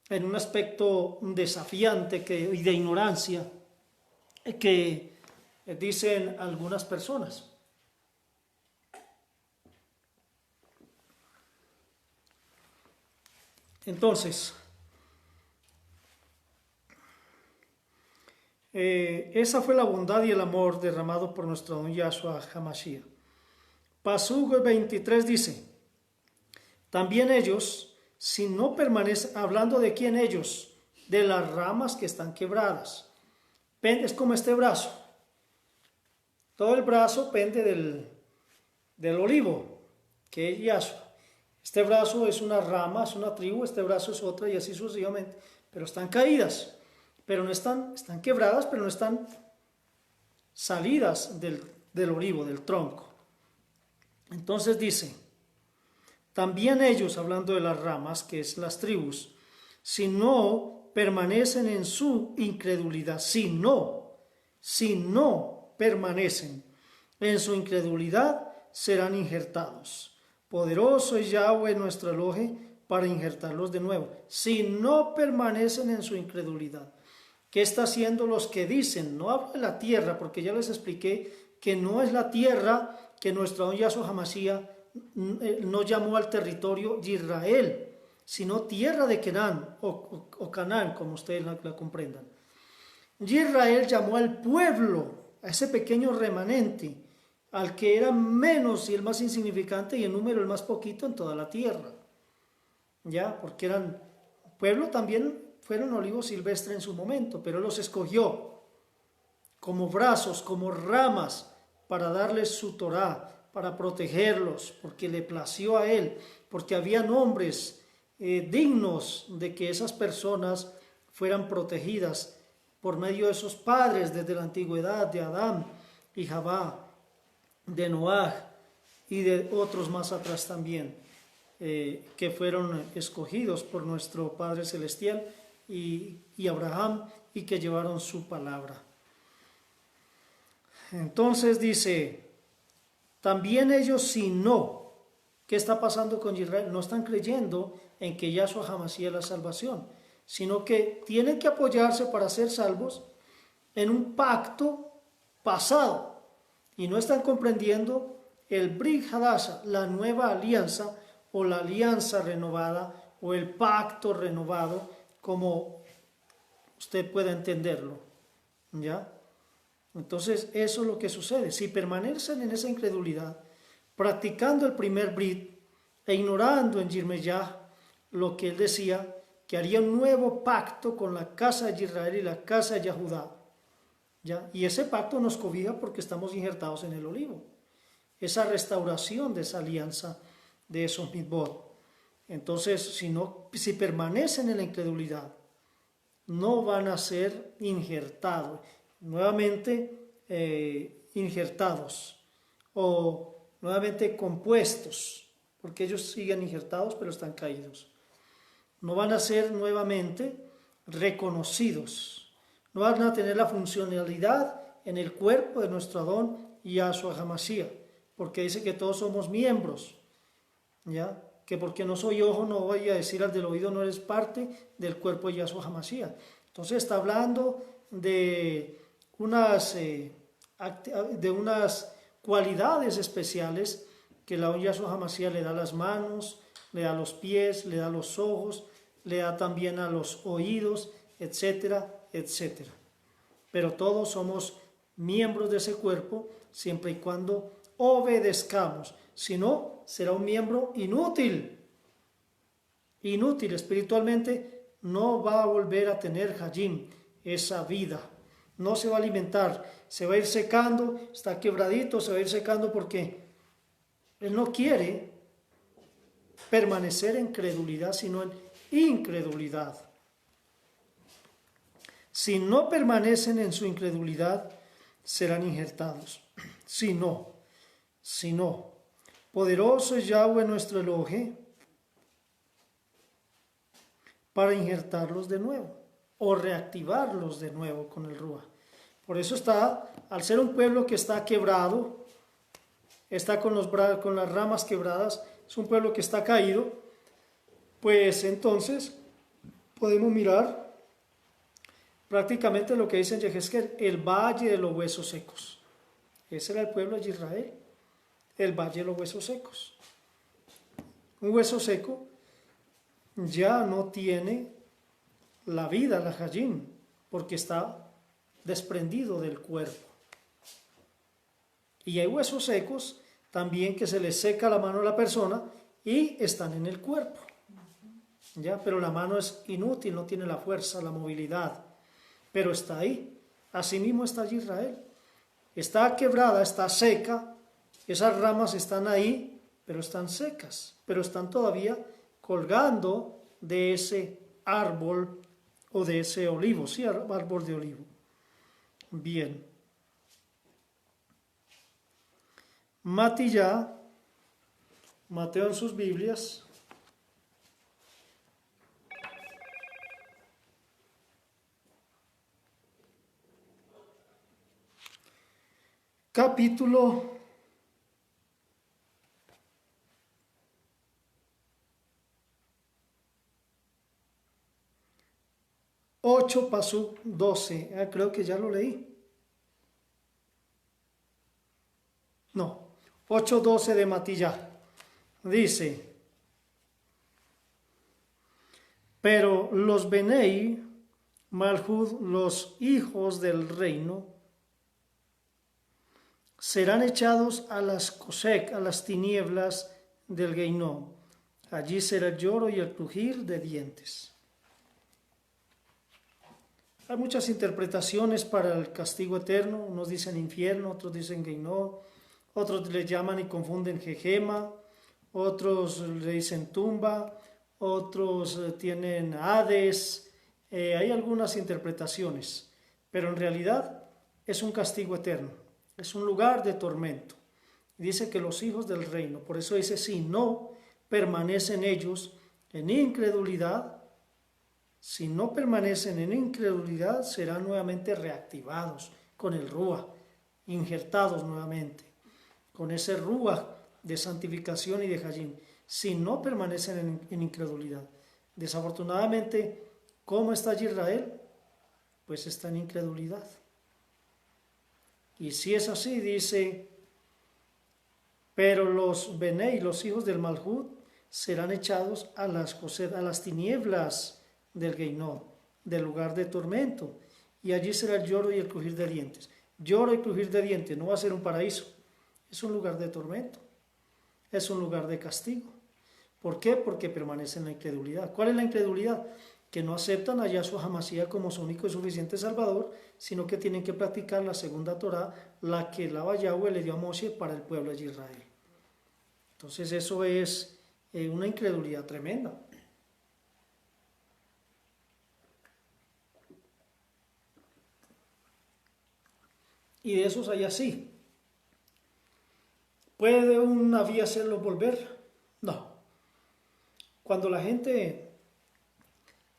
En un aspecto desafiante y de ignorancia que dicen algunas personas. Entonces, esa fue la bondad y el amor derramado por nuestro don Yahshua HaMashiach. Pasuk 23 dice, también ellos, si no permanecen, hablando de quién ellos, de las ramas que están quebradas. Es como este brazo. Todo el brazo pende del olivo, que es Yahshua. Este brazo es una rama, es una tribu, este brazo es otra y así sucesivamente. Pero están caídas, pero no están quebradas, pero no están salidas del olivo, del tronco. Entonces dice, también ellos, hablando de las ramas, que es las tribus, si no permanecen en su incredulidad, si no permanecen en su incredulidad, serán injertados. Poderoso es Yahweh nuestro Elohe para injertarlos de nuevo. Si no permanecen en su incredulidad. ¿Qué está haciendo los que dicen? No hablo de la tierra, porque ya les expliqué que no es la tierra que nuestro don Yahshua HaMashiach no llamó al territorio de Israel, sino tierra de Canaán o Canaán, como ustedes la comprendan. Israel llamó al pueblo, a ese pequeño remanente, al que era menos y el más insignificante y en número el más poquito en toda la tierra. Ya, porque eran pueblo también, fueron olivos silvestres en su momento, pero los escogió como brazos, como ramas, para darles su Torá, para protegerlos, porque le plació a él, porque había hombres dignos de que esas personas fueran protegidas por medio de esos padres desde la antigüedad, de Adán y Javá, de Noah y de otros más atrás también, que fueron escogidos por nuestro Padre Celestial y Abraham, y que llevaron su palabra. Entonces dice, también ellos si no, ¿qué está pasando con Israel? No están creyendo en que Yahshua HaMashiach es la salvación, sino que tienen que apoyarse para ser salvos en un pacto pasado, y no están comprendiendo el Brit Hadasha, la nueva alianza o la alianza renovada o el pacto renovado, como usted pueda entenderlo, ¿ya? Entonces eso es lo que sucede. Si permanecen en esa incredulidad, practicando el primer Brit e ignorando en Yirmeyah lo que él decía, que haría un nuevo pacto con la casa de Israel y la casa de Judá. ¿Ya? Y ese pacto nos cobija porque estamos injertados en el olivo. Esa restauración de esa alianza de esos mitzvot. Entonces, si permanecen en la incredulidad, no van a ser injertados, nuevamente injertados o nuevamente compuestos, porque ellos siguen injertados pero están caídos. No van a ser nuevamente reconocidos, no van a tener la funcionalidad en el cuerpo de nuestro Adón Yahshua HaMashiach, porque dice que todos somos miembros, ¿ya? Que porque no soy ojo no voy a decir al del oído no eres parte del cuerpo de Yahshua HaMashiach. Entonces está hablando de unas cualidades especiales que el Adón Yahshua HaMashiach le da a las manos, le da a los pies, le da a los ojos, le da también a los oídos, etcétera, etcétera. Pero todos somos miembros de ese cuerpo siempre y cuando obedezcamos. Si no, será un miembro inútil. Inútil espiritualmente, no va a volver a tener Hayim, esa vida. No se va a alimentar, se va a ir secando, está quebradito, se va a ir secando porque él no quiere permanecer en credulidad, sino en incredulidad. Si no permanecen en su incredulidad, serán injertados. Si no, poderoso es Yahweh nuestro Elohe para injertarlos de nuevo o reactivarlos de nuevo con el Ruach. Por eso al ser un pueblo que está quebrado, está con las ramas quebradas, es un pueblo que está caído, pues entonces podemos mirar prácticamente lo que dice en Yehezkel, el valle de los huesos secos. Ese era el pueblo de Israel, el valle de los huesos secos. Un hueso seco ya no tiene la vida, la Hayim, porque está desprendido del cuerpo. Y hay huesos secos también que se les seca la mano a la persona y están en el cuerpo. ¿Ya? Pero la mano es inútil, no tiene la fuerza, la movilidad, pero está ahí. Asimismo está allí Israel. Está quebrada, está seca, esas ramas están ahí, pero están secas, pero están todavía colgando de ese árbol o de ese olivo, sí, árbol de olivo. Bien. Matilla, Mateo en sus Biblias, capítulo 8, pasuk 12. Creo que ya lo leí. No, 8:12 de Matilla. Dice, pero los Benei Malhud, los hijos del reino, serán echados a las Kosek, a las tinieblas del Geinón. Allí será el lloro y el crujir de dientes. Hay muchas interpretaciones para el castigo eterno. Unos dicen infierno, otros dicen Geinón, otros le llaman y confunden Jejema, otros le dicen tumba, otros tienen Hades. Hay algunas interpretaciones, pero en realidad es un castigo eterno, es un lugar de tormento. Dice que los hijos del reino, por eso dice, si no permanecen ellos en incredulidad, si no permanecen en incredulidad, serán nuevamente reactivados con el Ruach, injertados nuevamente, con ese Ruach de santificación y de Hayim, si no permanecen en incredulidad. Desafortunadamente, ¿cómo está Israel? Pues está en incredulidad. Y si es así, dice, pero los Benei, los hijos del Malhud, serán echados a las tinieblas del Geinón, del lugar de tormento, y allí será el lloro y el crujir de dientes. Lloro y crujir de dientes, no va a ser un paraíso, es un lugar de tormento, es un lugar de castigo. ¿Por qué? Porque permanece en la incredulidad. ¿Cuál es la incredulidad? que no aceptan a Yahshua HaMashiach como su único y suficiente Salvador, sino que tienen que practicar la segunda Torá, la que el Abba Yahweh le dio a Moshe para el pueblo de Israel. Entonces eso es una incredulidad tremenda. Y de esos hay así. ¿Puede un naví hacerlos volver? No. Cuando la gente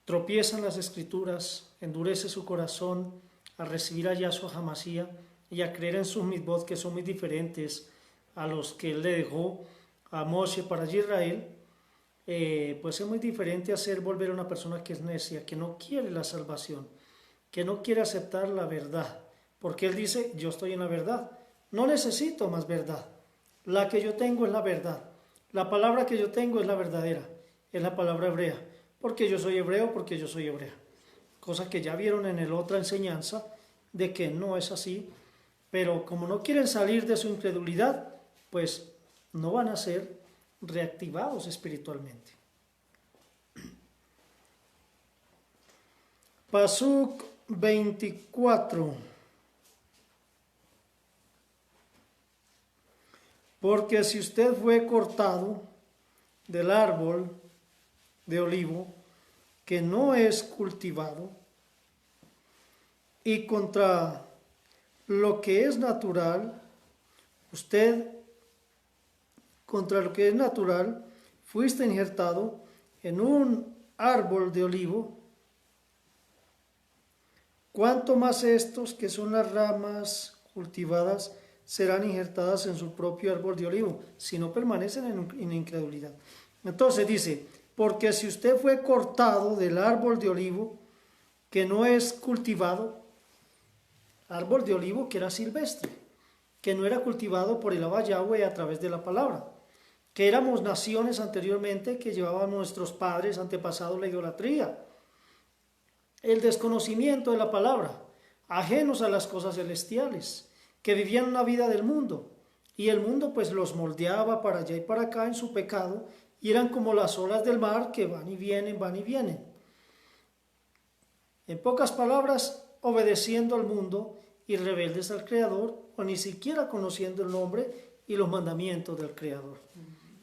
tropieza en las escrituras, endurece su corazón a recibir a Yahshua HaMashiach y a creer en sus mitzvot, que son muy diferentes a los que él le dejó a Moshe para Israel, pues es muy diferente hacer volver a una persona que es necia, que no quiere la salvación, que no quiere aceptar la verdad, porque él dice, yo estoy en la verdad, no necesito más verdad, la que yo tengo es la verdad, la palabra que yo tengo es la verdadera, es la palabra hebrea, porque yo soy hebreo, porque yo soy hebrea, cosa que ya vieron en la otra enseñanza, de que no es así, pero como no quieren salir de su incredulidad, pues no van a ser reactivados espiritualmente. Pasuk 24. Porque si usted fue cortado del árbol de olivo que no es cultivado, y contra lo que es natural, contra lo que es natural, fuiste injertado en un árbol de olivo, cuánto más estos, que son las ramas cultivadas, serán injertadas en su propio árbol de olivo, si no permanecen en incredulidad. Entonces dice, porque si usted fue cortado del árbol de olivo, que no es cultivado, árbol de olivo que era silvestre, que no era cultivado por el Abba Yahweh a través de la palabra, que éramos naciones anteriormente que llevaban nuestros padres antepasados la idolatría, el desconocimiento de la palabra, ajenos a las cosas celestiales, que vivían una vida del mundo, y el mundo pues los moldeaba para allá y para acá en su pecado, y eran como las olas del mar que van y vienen, van y vienen. En pocas palabras, obedeciendo al mundo y rebeldes al Creador, o ni siquiera conociendo el nombre y los mandamientos del Creador.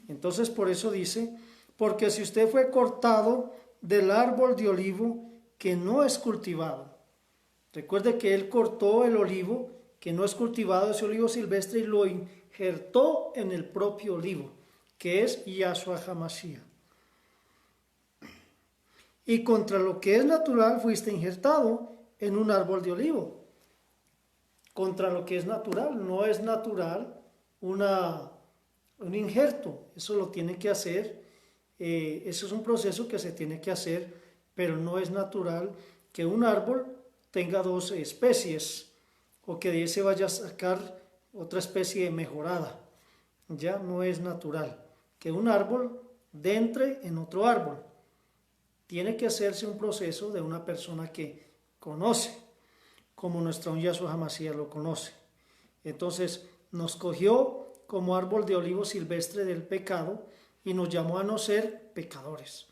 Entonces por eso dice, porque si usted fue cortado del árbol de olivo que no es cultivado, recuerde que él cortó el olivo que no es cultivado, ese olivo silvestre, y lo injertó en el propio olivo, que es Yahshua HaMashiach. Y contra lo que es natural fuiste injertado en un árbol de olivo. Contra lo que es natural, no es natural un injerto, eso lo tiene que hacer, eso es un proceso que se tiene que hacer, pero no es natural que un árbol tenga dos especies, o que de ese vaya a sacar otra especie mejorada. Ya no es natural que un árbol entre en otro árbol. Tiene que hacerse un proceso de una persona que conoce, como nuestro Yahshua HaMashiach lo conoce. Entonces nos cogió como árbol de olivo silvestre del pecado y nos llamó a no ser pecadores.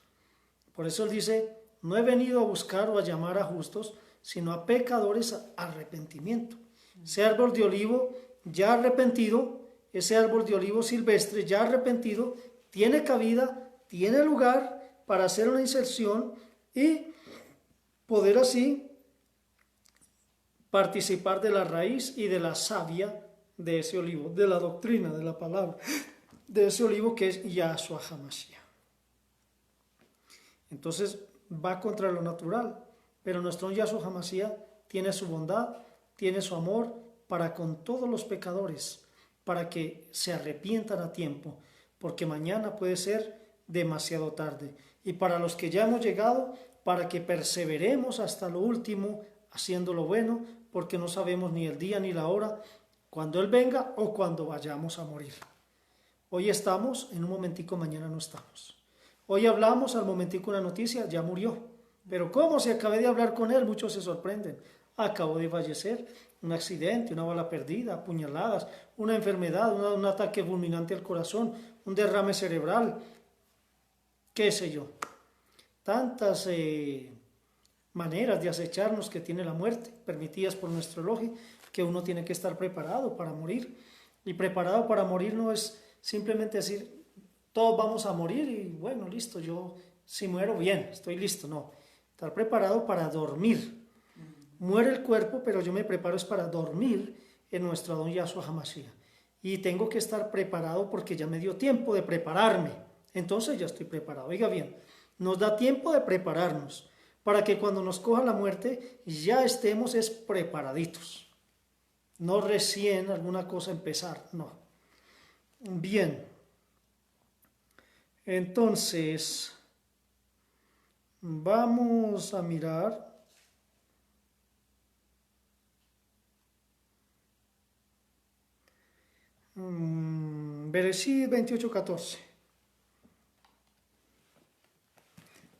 Por eso él dice, no he venido a buscar o a llamar a justos, sino a pecadores a arrepentimiento. Ese árbol de olivo ya arrepentido, ese árbol de olivo silvestre ya arrepentido, tiene cabida, tiene lugar para hacer una inserción y poder así participar de la raíz y de la savia de ese olivo, de la doctrina, de la palabra, de ese olivo que es Yahshua HaMashiach. Entonces va contra lo natural, pero nuestro Yahshua HaMashiach tiene su bondad, tiene su amor para con todos los pecadores, para que se arrepientan a tiempo, porque mañana puede ser demasiado tarde. Y para los que ya hemos llegado, para que perseveremos hasta lo último, haciendo lo bueno, porque no sabemos ni el día ni la hora, cuando Él venga o cuando vayamos a morir. Hoy estamos, en un momentico, mañana no estamos. Hoy hablamos, al momentico una noticia, ya murió. Pero ¿cómo? Si acabé de hablar con él, muchos se sorprenden. Acabó de fallecer, un accidente, una bala perdida, apuñaladas, una enfermedad, un ataque fulminante al corazón, un derrame cerebral, qué sé yo. tantas maneras de acecharnos que tiene la muerte, permitidas por nuestro elogio, que uno tiene que estar preparado para morir. Y preparado para morir no es simplemente decir, todos vamos a morir y bueno, listo, yo si muero bien, estoy listo. No, estar preparado para dormir. Muere el cuerpo, pero yo me preparo es para dormir en nuestro Adón Yahshua HaMashiach. Y tengo que estar preparado porque ya me dio tiempo de prepararme. Entonces ya estoy preparado. Oiga bien, nos da tiempo de prepararnos para que cuando nos coja la muerte ya estemos preparaditos. No recién alguna cosa empezar, no. Bien. Entonces, vamos a mirar. Bereshit 28:14.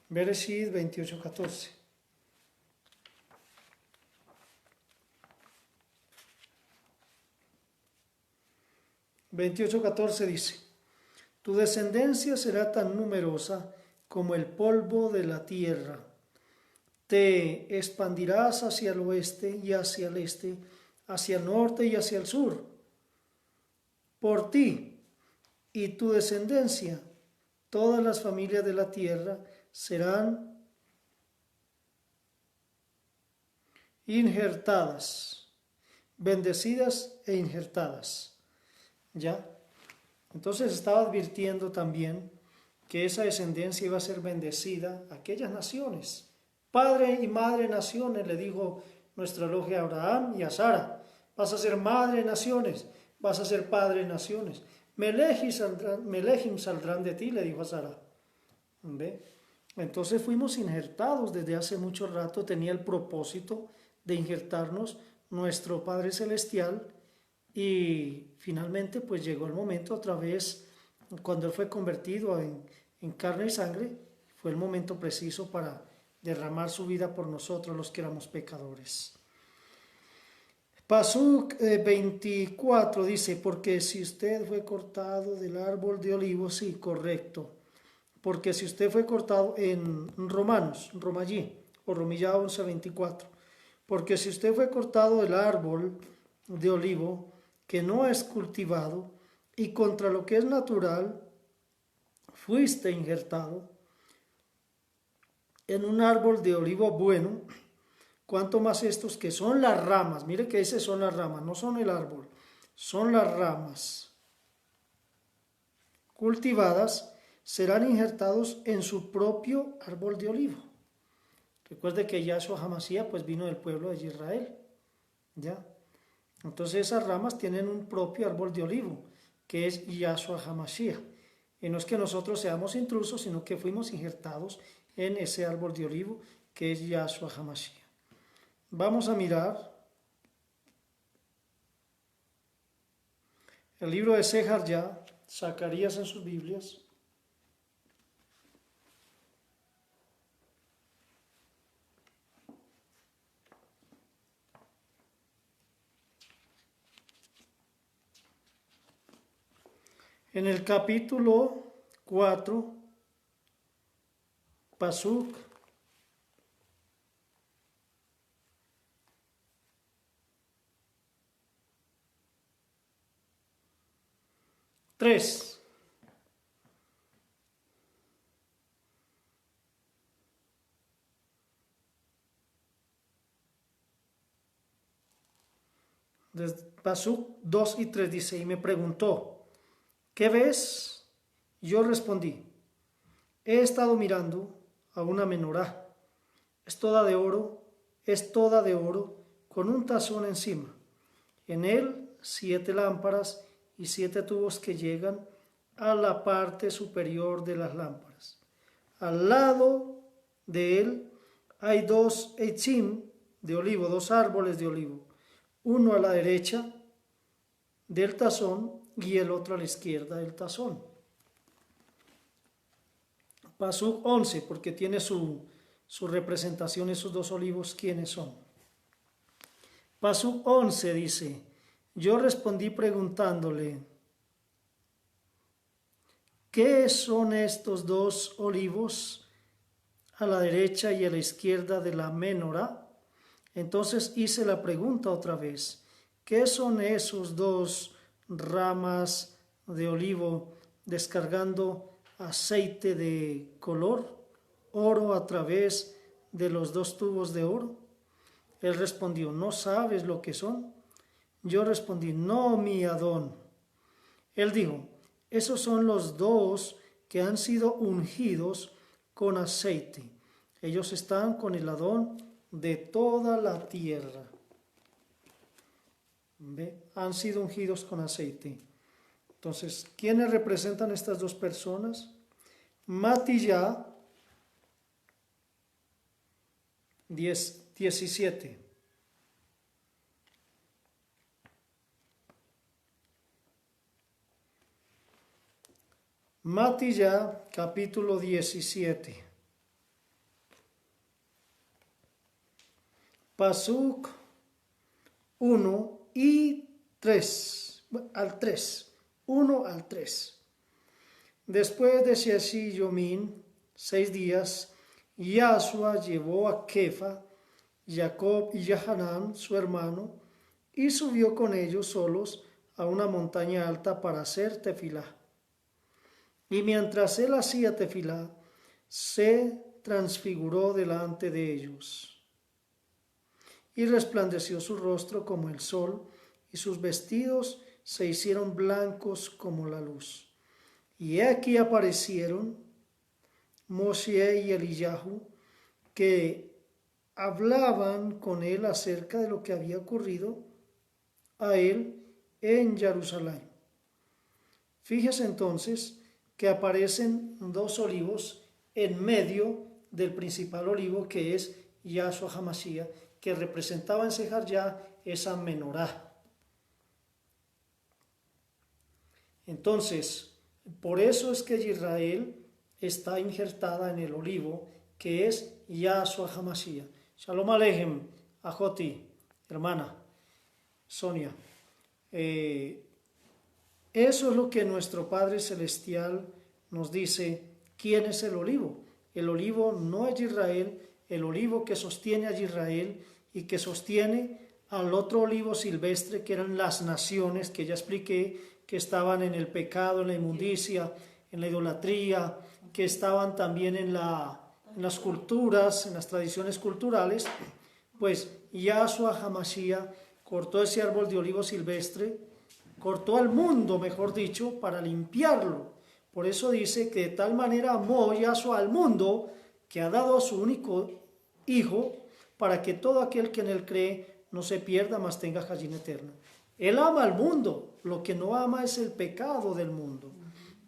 Bereshit 28:14. Dice: tu descendencia será tan numerosa como el polvo de la tierra. Te expandirás hacia el oeste y hacia el este, hacia el norte y hacia el sur. Por ti y tu descendencia, todas las familias de la tierra serán injertadas, bendecidas e injertadas. ¿Ya? Entonces estaba advirtiendo también que esa descendencia iba a ser bendecida a aquellas naciones. Padre y madre naciones, le dijo nuestro elogio a Abraham y a Sara. Vas a ser madre naciones, vas a ser padre naciones. Melejim saldrán de ti, le dijo a Sara. ¿Ve? Entonces fuimos injertados desde hace mucho rato, tenía el propósito de injertarnos nuestro Padre Celestial. Y finalmente pues llegó el momento otra vez, cuando Él fue convertido en carne y sangre, fue el momento preciso para derramar su vida por nosotros los que éramos pecadores. Pasuk 24 dice, porque si usted fue cortado del árbol de olivo, sí, correcto, porque si usted fue cortado en Romanos, Romayí, o Romillá 11:24, porque si usted fue cortado del árbol de olivo, que no es cultivado, y contra lo que es natural, fuiste injertado en un árbol de olivo bueno, cuanto más estos que son las ramas, mire que ese son las ramas, no son el árbol, son las ramas cultivadas, serán injertados en su propio árbol de olivo. Recuerde que Yahshua HaMashiach pues vino del pueblo de Israel, ¿ya? Entonces esas ramas tienen un propio árbol de olivo, que es Yahshua HaMashiach. Y no es que nosotros seamos intrusos, sino que fuimos injertados en ese árbol de olivo, que es Yahshua HaMashiach. Vamos a mirar el libro de Sejar-Ya, Zacarías en sus Biblias. En el capítulo 4, Pasuk 3. Pasuk 2 y 3 dice, y me preguntó, ¿qué ves? Yo respondí, he estado mirando a una menorá, es toda de oro, con un tazón encima. En él 7 lámparas y 7 tubos que llegan a la parte superior de las lámparas. Al lado de él hay 2 eitzim de olivo, 2 árboles de olivo, uno a la derecha del tazón y el otro a la izquierda del tazón. Pasuk 11, porque tiene su representación esos 2 olivos, ¿quiénes son? Pasuk 11 dice, yo respondí preguntándole, ¿qué son estos 2 olivos a la derecha y a la izquierda de la menorá. Entonces hice la pregunta otra vez, ¿qué son esos dos ramas de olivo descargando aceite de color oro a través de los dos tubos de oro? Él respondió, ¿no sabes lo que son? Yo respondí, no, mi Adón. Él dijo, esos son los dos que han sido ungidos con aceite. Ellos están con el Adón de toda la tierra. ¿Ve? Han sido ungidos con aceite. Entonces, ¿quiénes representan estas dos personas? Matilla 17. Matilla capítulo 17. Pasuk 1 y 3. Al 3. 1 al 3. Después de Shesi Yomín, 6 días, Yahshua llevó a Kefa, Jacob y Yahanán, su hermano, y subió con ellos solos a una montaña alta para hacer tefilá. Y mientras él hacía tefilá, se transfiguró delante de ellos. Y resplandeció su rostro como el sol, y sus vestidos se hicieron blancos como la luz. Y aquí aparecieron Moshe y Eliyahu, que hablaban con él acerca de lo que había ocurrido a él en Jerusalén. Fíjese entonces que aparecen dos olivos en medio del principal olivo, que es Yahshua HaMashiach, que representaba en Sejarjá esa menorá. Entonces, por eso es que Israel está injertada en el olivo, que es Yahshua HaMashiach. Shalom Aleichem, Ajoti, hermana Sonia. Eso es lo que nuestro Padre Celestial nos dice. ¿Quién es el olivo? El olivo no es Israel, el olivo que sostiene a Israel y que sostiene al otro olivo silvestre, que eran las naciones que ya expliqué, que estaban en el pecado, en la inmundicia, en la idolatría, que estaban también en las culturas, en las tradiciones culturales. Pues Yahshua HaMashiach cortó ese árbol de olivo silvestre, cortó al mundo, mejor dicho, para limpiarlo. Por eso dice que de tal manera amó Yahshua al mundo, que ha dado a su único Hijo, para que todo aquel que en él cree no se pierda, mas tenga Hayim eterna. Él ama al mundo, lo que no ama es el pecado del mundo.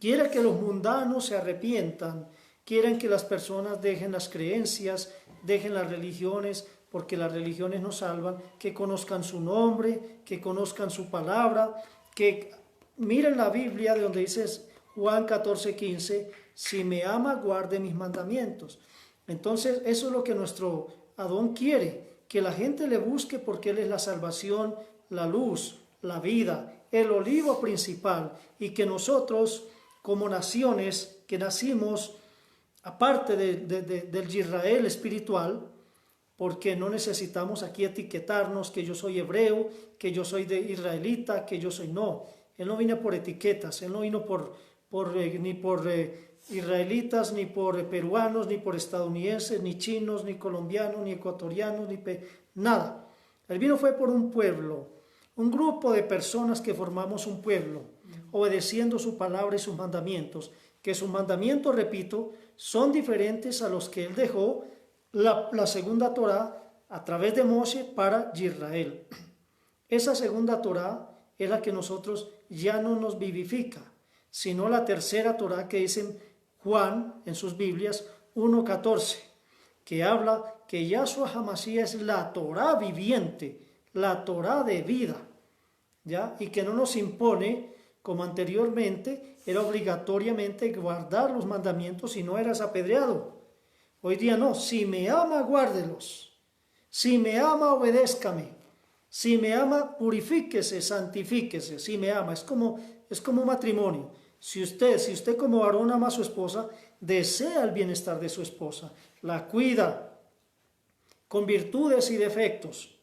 Quiere que los mundanos se arrepientan, quieren que las personas dejen las creencias, dejen las religiones, porque las religiones no salvan, que conozcan su nombre, que conozcan su palabra, que miren la Biblia de donde dice Juan 14:15, si me ama, guarde mis mandamientos. Entonces, eso es lo que nuestro Adón quiere, que la gente le busque, porque Él es la salvación, la luz, la vida, el olivo principal, y que nosotros, como naciones que nacimos, aparte del Israel espiritual, porque no necesitamos aquí etiquetarnos que yo soy hebreo, que yo soy de israelita, que yo soy no. Él no vino por etiquetas, Él no vino ni por israelitas, ni por peruanos, ni por estadounidenses, ni chinos, ni colombianos, ni ecuatorianos, nada. Él vino fue por un pueblo, un grupo de personas que formamos un pueblo, obedeciendo su palabra y sus mandamientos, que sus mandamientos, repito, son diferentes a los que Él dejó la segunda Torá a través de Moshe para Israel. Esa segunda Torá es la que nosotros ya no nos vivifica, sino la tercera Torá que dice Juan en sus Biblias 1:14, que habla que Yahshua HaMashiach es la Torá viviente, la Torá de vida, ¿ya? Y que no nos impone, como anteriormente, era obligatoriamente guardar los mandamientos si no eras apedreado. Hoy día no, si me ama, guárdelos. Si me ama, obedézcame. Si me ama, purifíquese, santifíquese. Si me ama, es como un matrimonio. Si usted como varón ama a su esposa, desea el bienestar de su esposa, la cuida con virtudes y defectos,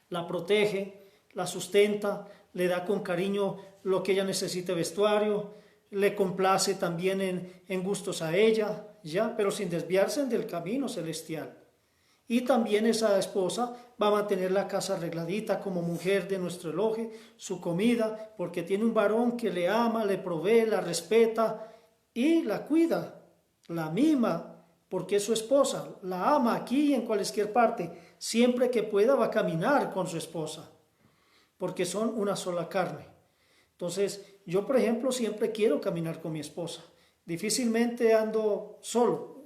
la protege, la sustenta, le da con cariño lo que ella necesite, vestuario, le complace también en gustos a ella, ya, pero sin desviarse del camino celestial. Y también esa esposa va a mantener la casa arregladita como mujer de nuestro elogio, su comida, porque tiene un varón que le ama, le provee, la respeta y la cuida, la mima, porque es su esposa, la ama aquí y en cualquier parte. Siempre que pueda va a caminar con su esposa, porque son una sola carne. Entonces, yo por ejemplo siempre quiero caminar con mi esposa. Difícilmente ando solo.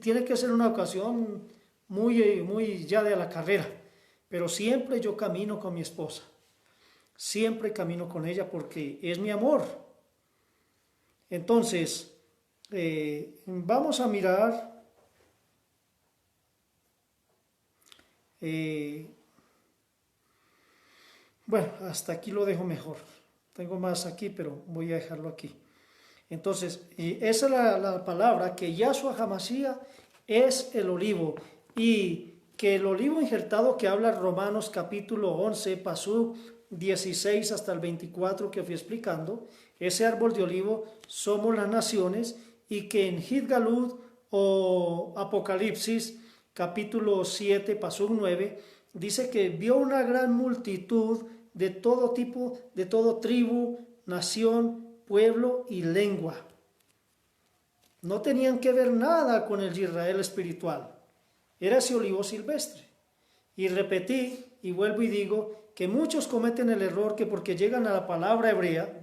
Tiene que ser una ocasión muy ya de la carrera, pero siempre yo camino con mi esposa. Siempre camino con ella porque es mi amor. Entonces, vamos a mirar bueno, hasta aquí lo dejo mejor. Tengo más aquí, pero voy a dejarlo aquí. Entonces, esa es la palabra, que Yahshua HaMashiach es el olivo. Y que el olivo injertado que habla Romanos capítulo 11, pasú 16 hasta el 24 que fui explicando, ese árbol de olivo somos las naciones, y que en Hidgalud o Apocalipsis capítulo 7, pasú 9, dice que vio una gran multitud de todo tipo, de todo tribu, nación, pueblo y lengua. No tenían que ver nada con el Israel espiritual. Era ese olivo silvestre. Y repetí y vuelvo y digo que muchos cometen el error que porque llegan a la palabra hebrea,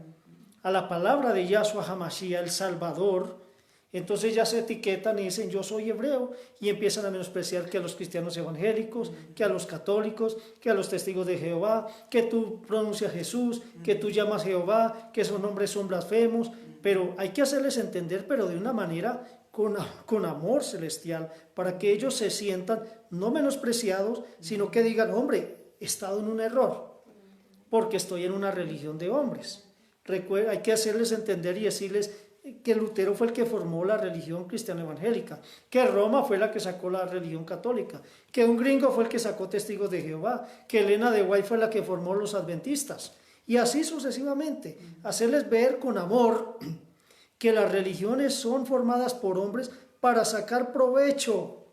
a la palabra de Yahshua HaMashiach, el Salvador, entonces ya se etiquetan y dicen yo soy hebreo, y empiezan a menospreciar que a los cristianos evangélicos, que a los católicos, que a los testigos de Jehová, que tú pronuncias Jesús, que tú llamas Jehová, que esos nombres son blasfemos. Pero hay que hacerles entender, pero de una manera con amor celestial, para que ellos se sientan no menospreciados, sino que digan, hombre, he estado en un error, porque estoy en una religión de hombres. Hay que hacerles entender y decirles que Lutero fue el que formó la religión cristiana evangélica, que Roma fue la que sacó la religión católica, que un gringo fue el que sacó testigos de Jehová, que Elena de White fue la que formó los adventistas, y así sucesivamente. Hacerles ver con amor que las religiones son formadas por hombres para sacar provecho,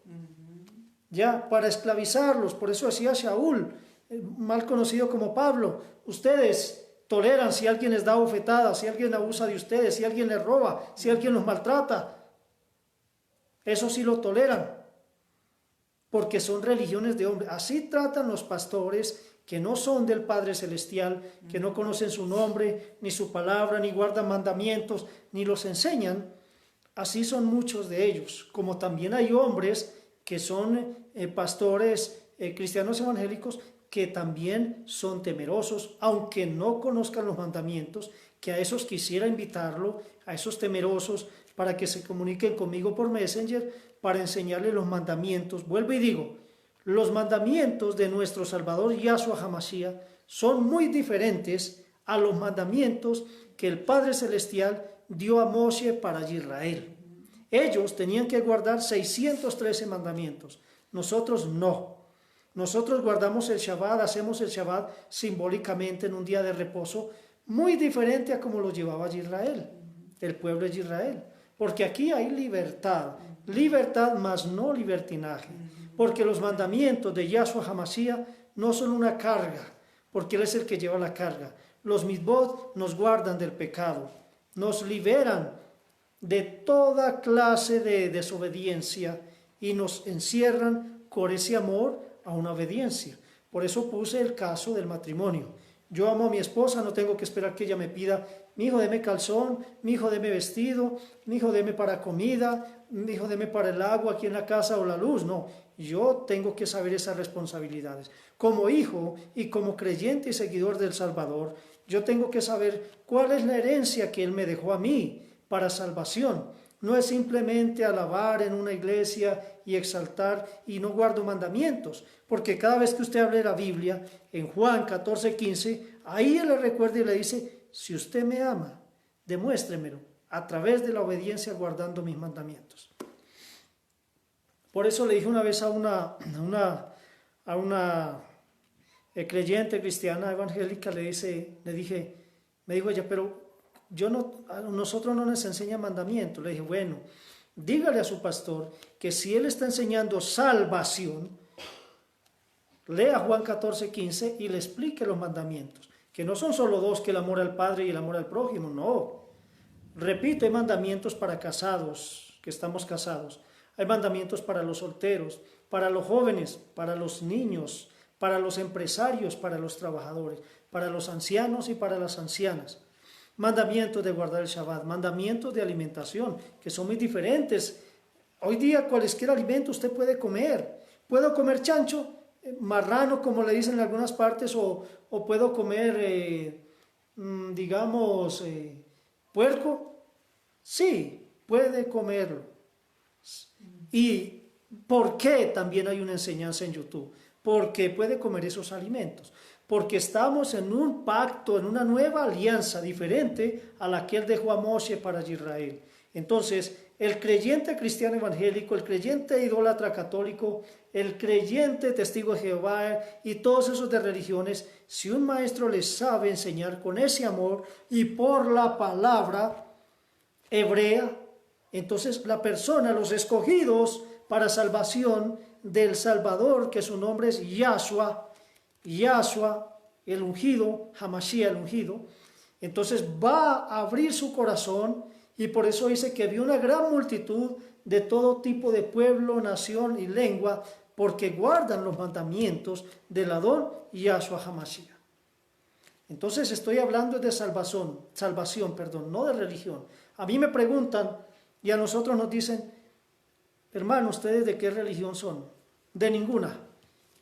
ya, para esclavizarlos. Por eso decía Shaul, mal conocido como Pablo, ustedes toleran si alguien les da bofetadas, si alguien abusa de ustedes, si alguien les roba, si alguien los maltrata. Eso sí lo toleran, porque son religiones de hombres. Así tratan los pastores que no son del Padre Celestial, que no conocen su nombre, ni su palabra, ni guardan mandamientos, ni los enseñan. Así son muchos de ellos. Como también hay hombres que son pastores cristianos evangélicos, que también son temerosos, aunque no conozcan los mandamientos, que a esos quisiera invitarlo, a esos temerosos, para que se comuniquen conmigo por Messenger, para enseñarles los mandamientos. Vuelvo y digo, los mandamientos de nuestro Salvador Yahshua HaMashiach son muy diferentes a los mandamientos que el Padre Celestial dio a Moshe para Israel. Ellos tenían que guardar 613 mandamientos, nosotros no. Nosotros guardamos el Shabbat, hacemos el Shabbat simbólicamente en un día de reposo, muy diferente a como lo llevaba Israel, el pueblo de Israel. Porque aquí hay libertad, libertad más no libertinaje. Porque los mandamientos de Yahshua HaMashiach no son una carga, porque Él es el que lleva la carga. Los mitzvot nos guardan del pecado, nos liberan de toda clase de desobediencia y nos encierran con ese amor a una obediencia. Por eso puse el caso del matrimonio. Yo amo a mi esposa, no tengo que esperar que ella me pida, mi hijo deme calzón, mi hijo deme vestido, mi hijo deme para comida, mi hijo deme para el agua aquí en la casa o la luz. No, yo tengo que saber esas responsabilidades. Como hijo y como creyente y seguidor del Salvador, yo tengo que saber cuál es la herencia que Él me dejó a mí para salvación. No es simplemente alabar en una iglesia y exaltar y no guardo mandamientos, porque cada vez que usted hable la Biblia, en Juan 14:15, ahí Él le recuerda y le dice, si usted me ama, demuéstremelo a través de la obediencia guardando mis mandamientos. Por eso le dije una vez a una creyente cristiana evangélica, me dijo ella, pero nosotros no nos enseña mandamientos. Le dije, bueno, dígale a su pastor que si él está enseñando salvación, lea Juan 14:15 y le explique los mandamientos, que no son solo dos, que el amor al Padre y el amor al prójimo, no. Repito, hay mandamientos para casados, que estamos casados, hay mandamientos para los solteros, para los jóvenes, para los niños, para los empresarios, para los trabajadores, para los ancianos y para las ancianas. Mandamientos de guardar el Shabbat, mandamientos de alimentación, que son muy diferentes. Hoy día cualquier alimento usted puede comer. Puedo comer chancho, marrano, como le dicen en algunas partes, o puedo comer, puerco. Sí, puede comerlo. ¿Y por qué también hay una enseñanza en YouTube? Porque puede comer esos alimentos. Porque estamos en un pacto, en una nueva alianza diferente a la que él dejó a Moshe para Israel. Entonces, el creyente cristiano evangélico, el creyente idólatra católico, el creyente testigo de Jehová y todos esos de religiones, si un maestro les sabe enseñar con ese amor y por la palabra hebrea, entonces la persona, los escogidos para salvación del Salvador, que su nombre es Yahshua, el ungido, Hamashiach el ungido, entonces va a abrir su corazón, y por eso dice que vio una gran multitud de todo tipo de pueblo, nación y lengua, porque guardan los mandamientos del Adón Yahshua Hamashiach. Entonces estoy hablando de salvación, no de religión. A mí me preguntan y a nosotros nos dicen, hermano, ¿ustedes de qué religión son? De ninguna.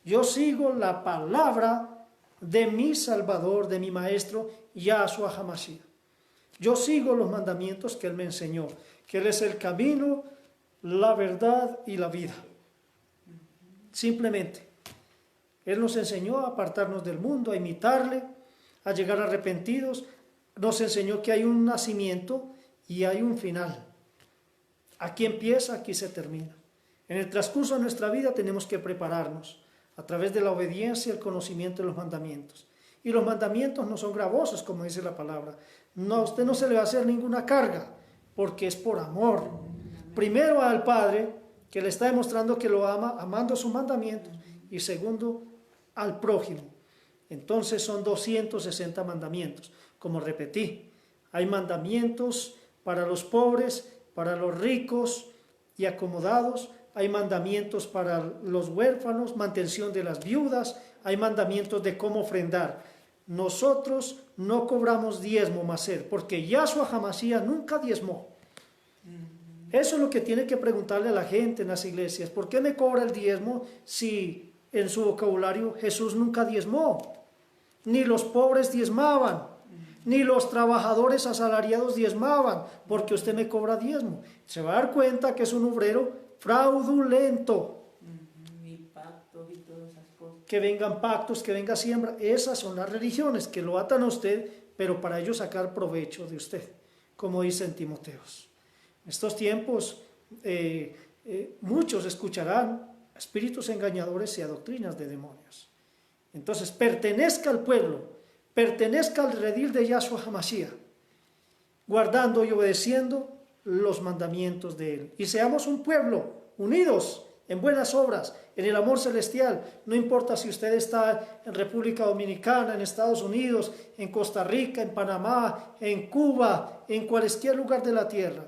Yo sigo la palabra de mi Salvador, de mi Maestro, Yahshua Hamashiach. Yo sigo los mandamientos que Él me enseñó, que Él es el camino, la verdad y la vida. Simplemente. Él nos enseñó a apartarnos del mundo, a imitarle, a llegar arrepentidos. Nos enseñó que hay un nacimiento y hay un final. Aquí empieza, aquí se termina. En el transcurso de nuestra vida tenemos que prepararnos a través de la obediencia y el conocimiento de los mandamientos. Y los mandamientos no son gravosos, como dice la palabra. No, a usted no se le va a hacer ninguna carga, porque es por amor. Primero al Padre, que le está demostrando que lo ama, amando sus mandamientos. Y segundo, al prójimo. Entonces son 260 mandamientos. Como repetí, hay mandamientos para los pobres, para los ricos y acomodados. Hay mandamientos para los huérfanos, mantención de las viudas. Hay mandamientos de cómo ofrendar. Nosotros no cobramos diezmo, Maser, porque Yahshua Hamashiach nunca diezmó. Eso es lo que tiene que preguntarle a la gente en las iglesias. ¿Por qué me cobra el diezmo si en su vocabulario Jesús nunca diezmó? Ni los pobres diezmaban, ni los trabajadores asalariados diezmaban, porque usted me cobra diezmo. Se va a dar cuenta que es un obrero fraudulento. Que vengan pactos, que venga siembra. Esas son las religiones que lo atan a usted, pero para ellos sacar provecho de usted, como dice en Timoteos. En estos tiempos muchos escucharán espíritus engañadores y a doctrinas de demonios. Entonces, pertenezca al pueblo, pertenezca al redil de Yahshua Hamashiach, guardando y obedeciendo los mandamientos de Él. Y seamos un pueblo unidos en buenas obras, en el amor celestial. No importa si usted está en República Dominicana, en Estados Unidos, en Costa Rica, en Panamá, en Cuba, en cualquier lugar de la tierra.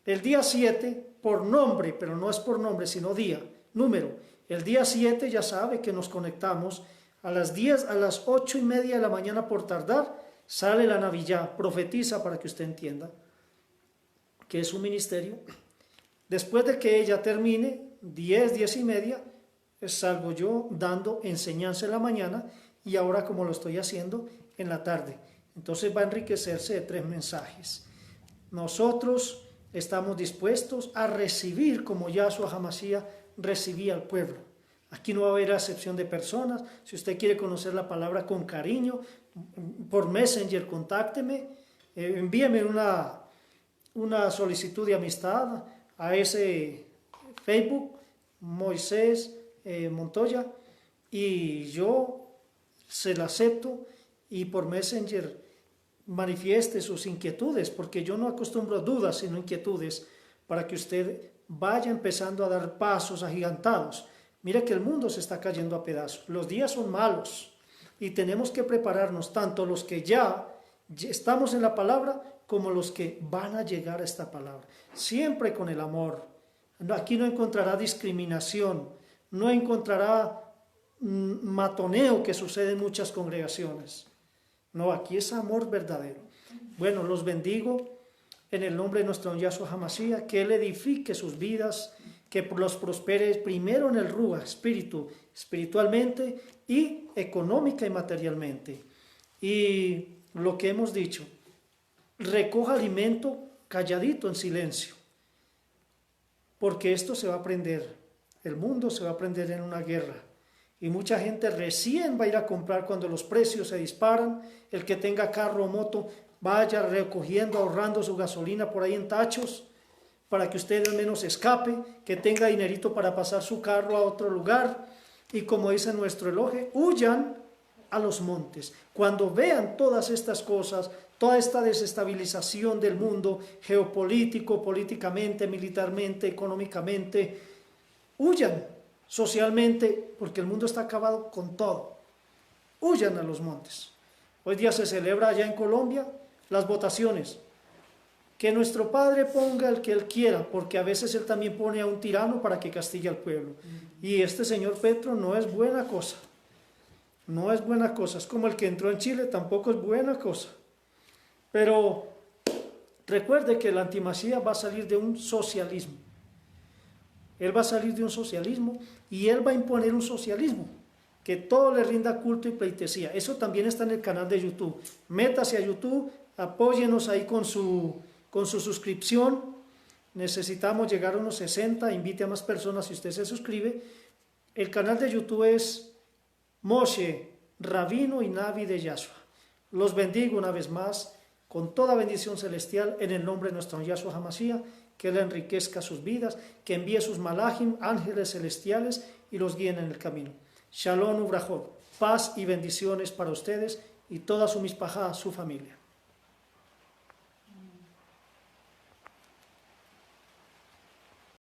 El día 7, por nombre, pero no es por nombre, sino día, número. El día 7 ya sabe que nos conectamos a las 10, a las 8:30 de la mañana por tardar, sale la Navillá, profetiza para que usted entienda que es un ministerio. Después de que ella termine, 10, 10:30, salgo yo dando enseñanza en la mañana y ahora como lo estoy haciendo en la tarde. Entonces va a enriquecerse de 3 mensajes. Nosotros estamos dispuestos a recibir como Yahshua Hamashiach recibía al pueblo. Aquí no va a haber acepción de personas. Si usted quiere conocer la palabra con cariño, por Messenger contácteme, envíeme una solicitud de amistad a ese Facebook Moisés Montoya, y yo se la acepto, y por Messenger manifieste sus inquietudes, porque yo no acostumbro a dudas, sino inquietudes, para que usted vaya empezando a dar pasos agigantados. Mira que el mundo se está cayendo a pedazos, los días son malos, y tenemos que prepararnos, tanto los que ya estamos en la palabra, como los que van a llegar a esta palabra, siempre con el amor. Aquí no encontrará discriminación, no encontrará matoneo que sucede en muchas congregaciones. No, aquí es amor verdadero. Bueno, los bendigo en el nombre de nuestro Yahshua HaMashiach, que Él edifique sus vidas, que los prospere primero en el Ruach, espiritualmente y económica y materialmente. Y lo que hemos dicho, recoja alimento calladito, en silencio, porque esto se va a aprender, el mundo se va a aprender en una guerra, y mucha gente recién va a ir a comprar cuando los precios se disparan. El que tenga carro o moto, vaya recogiendo, ahorrando su gasolina por ahí en tachos, para que usted al menos escape, que tenga dinerito para pasar su carro a otro lugar, y como dice nuestro eloge, huyan a los montes. Cuando vean todas estas cosas, toda esta desestabilización del mundo geopolítico, políticamente, militarmente, económicamente, huyan socialmente, porque el mundo está acabado con todo. Huyan a los montes. Hoy día se celebra allá en Colombia las votaciones. Que nuestro Padre ponga el que Él quiera, porque a veces Él también pone a un tirano para que castigue al pueblo. Y este señor Petro no es buena cosa. No es buena cosa. Es como el que entró en Chile, tampoco es buena cosa. Pero recuerde que el antimasías va a salir de un socialismo. Él va a salir de un socialismo y Él va a imponer un socialismo que todo le rinda culto y pleitesía. Eso también está en el canal de YouTube. Métase a YouTube, apóyenos ahí con su suscripción. Necesitamos llegar a unos 60, invite a más personas si usted se suscribe. El canal de YouTube es Moshe, Rabino y Navi de Yahshua. Los bendigo una vez más con toda bendición celestial en el nombre de nuestro Yahshua HaMashiach, que Él enriquezca sus vidas, que envíe sus malachim, ángeles celestiales, y los guíen en el camino. Shalom ubrachot, paz y bendiciones para ustedes y toda su mispajá, su familia.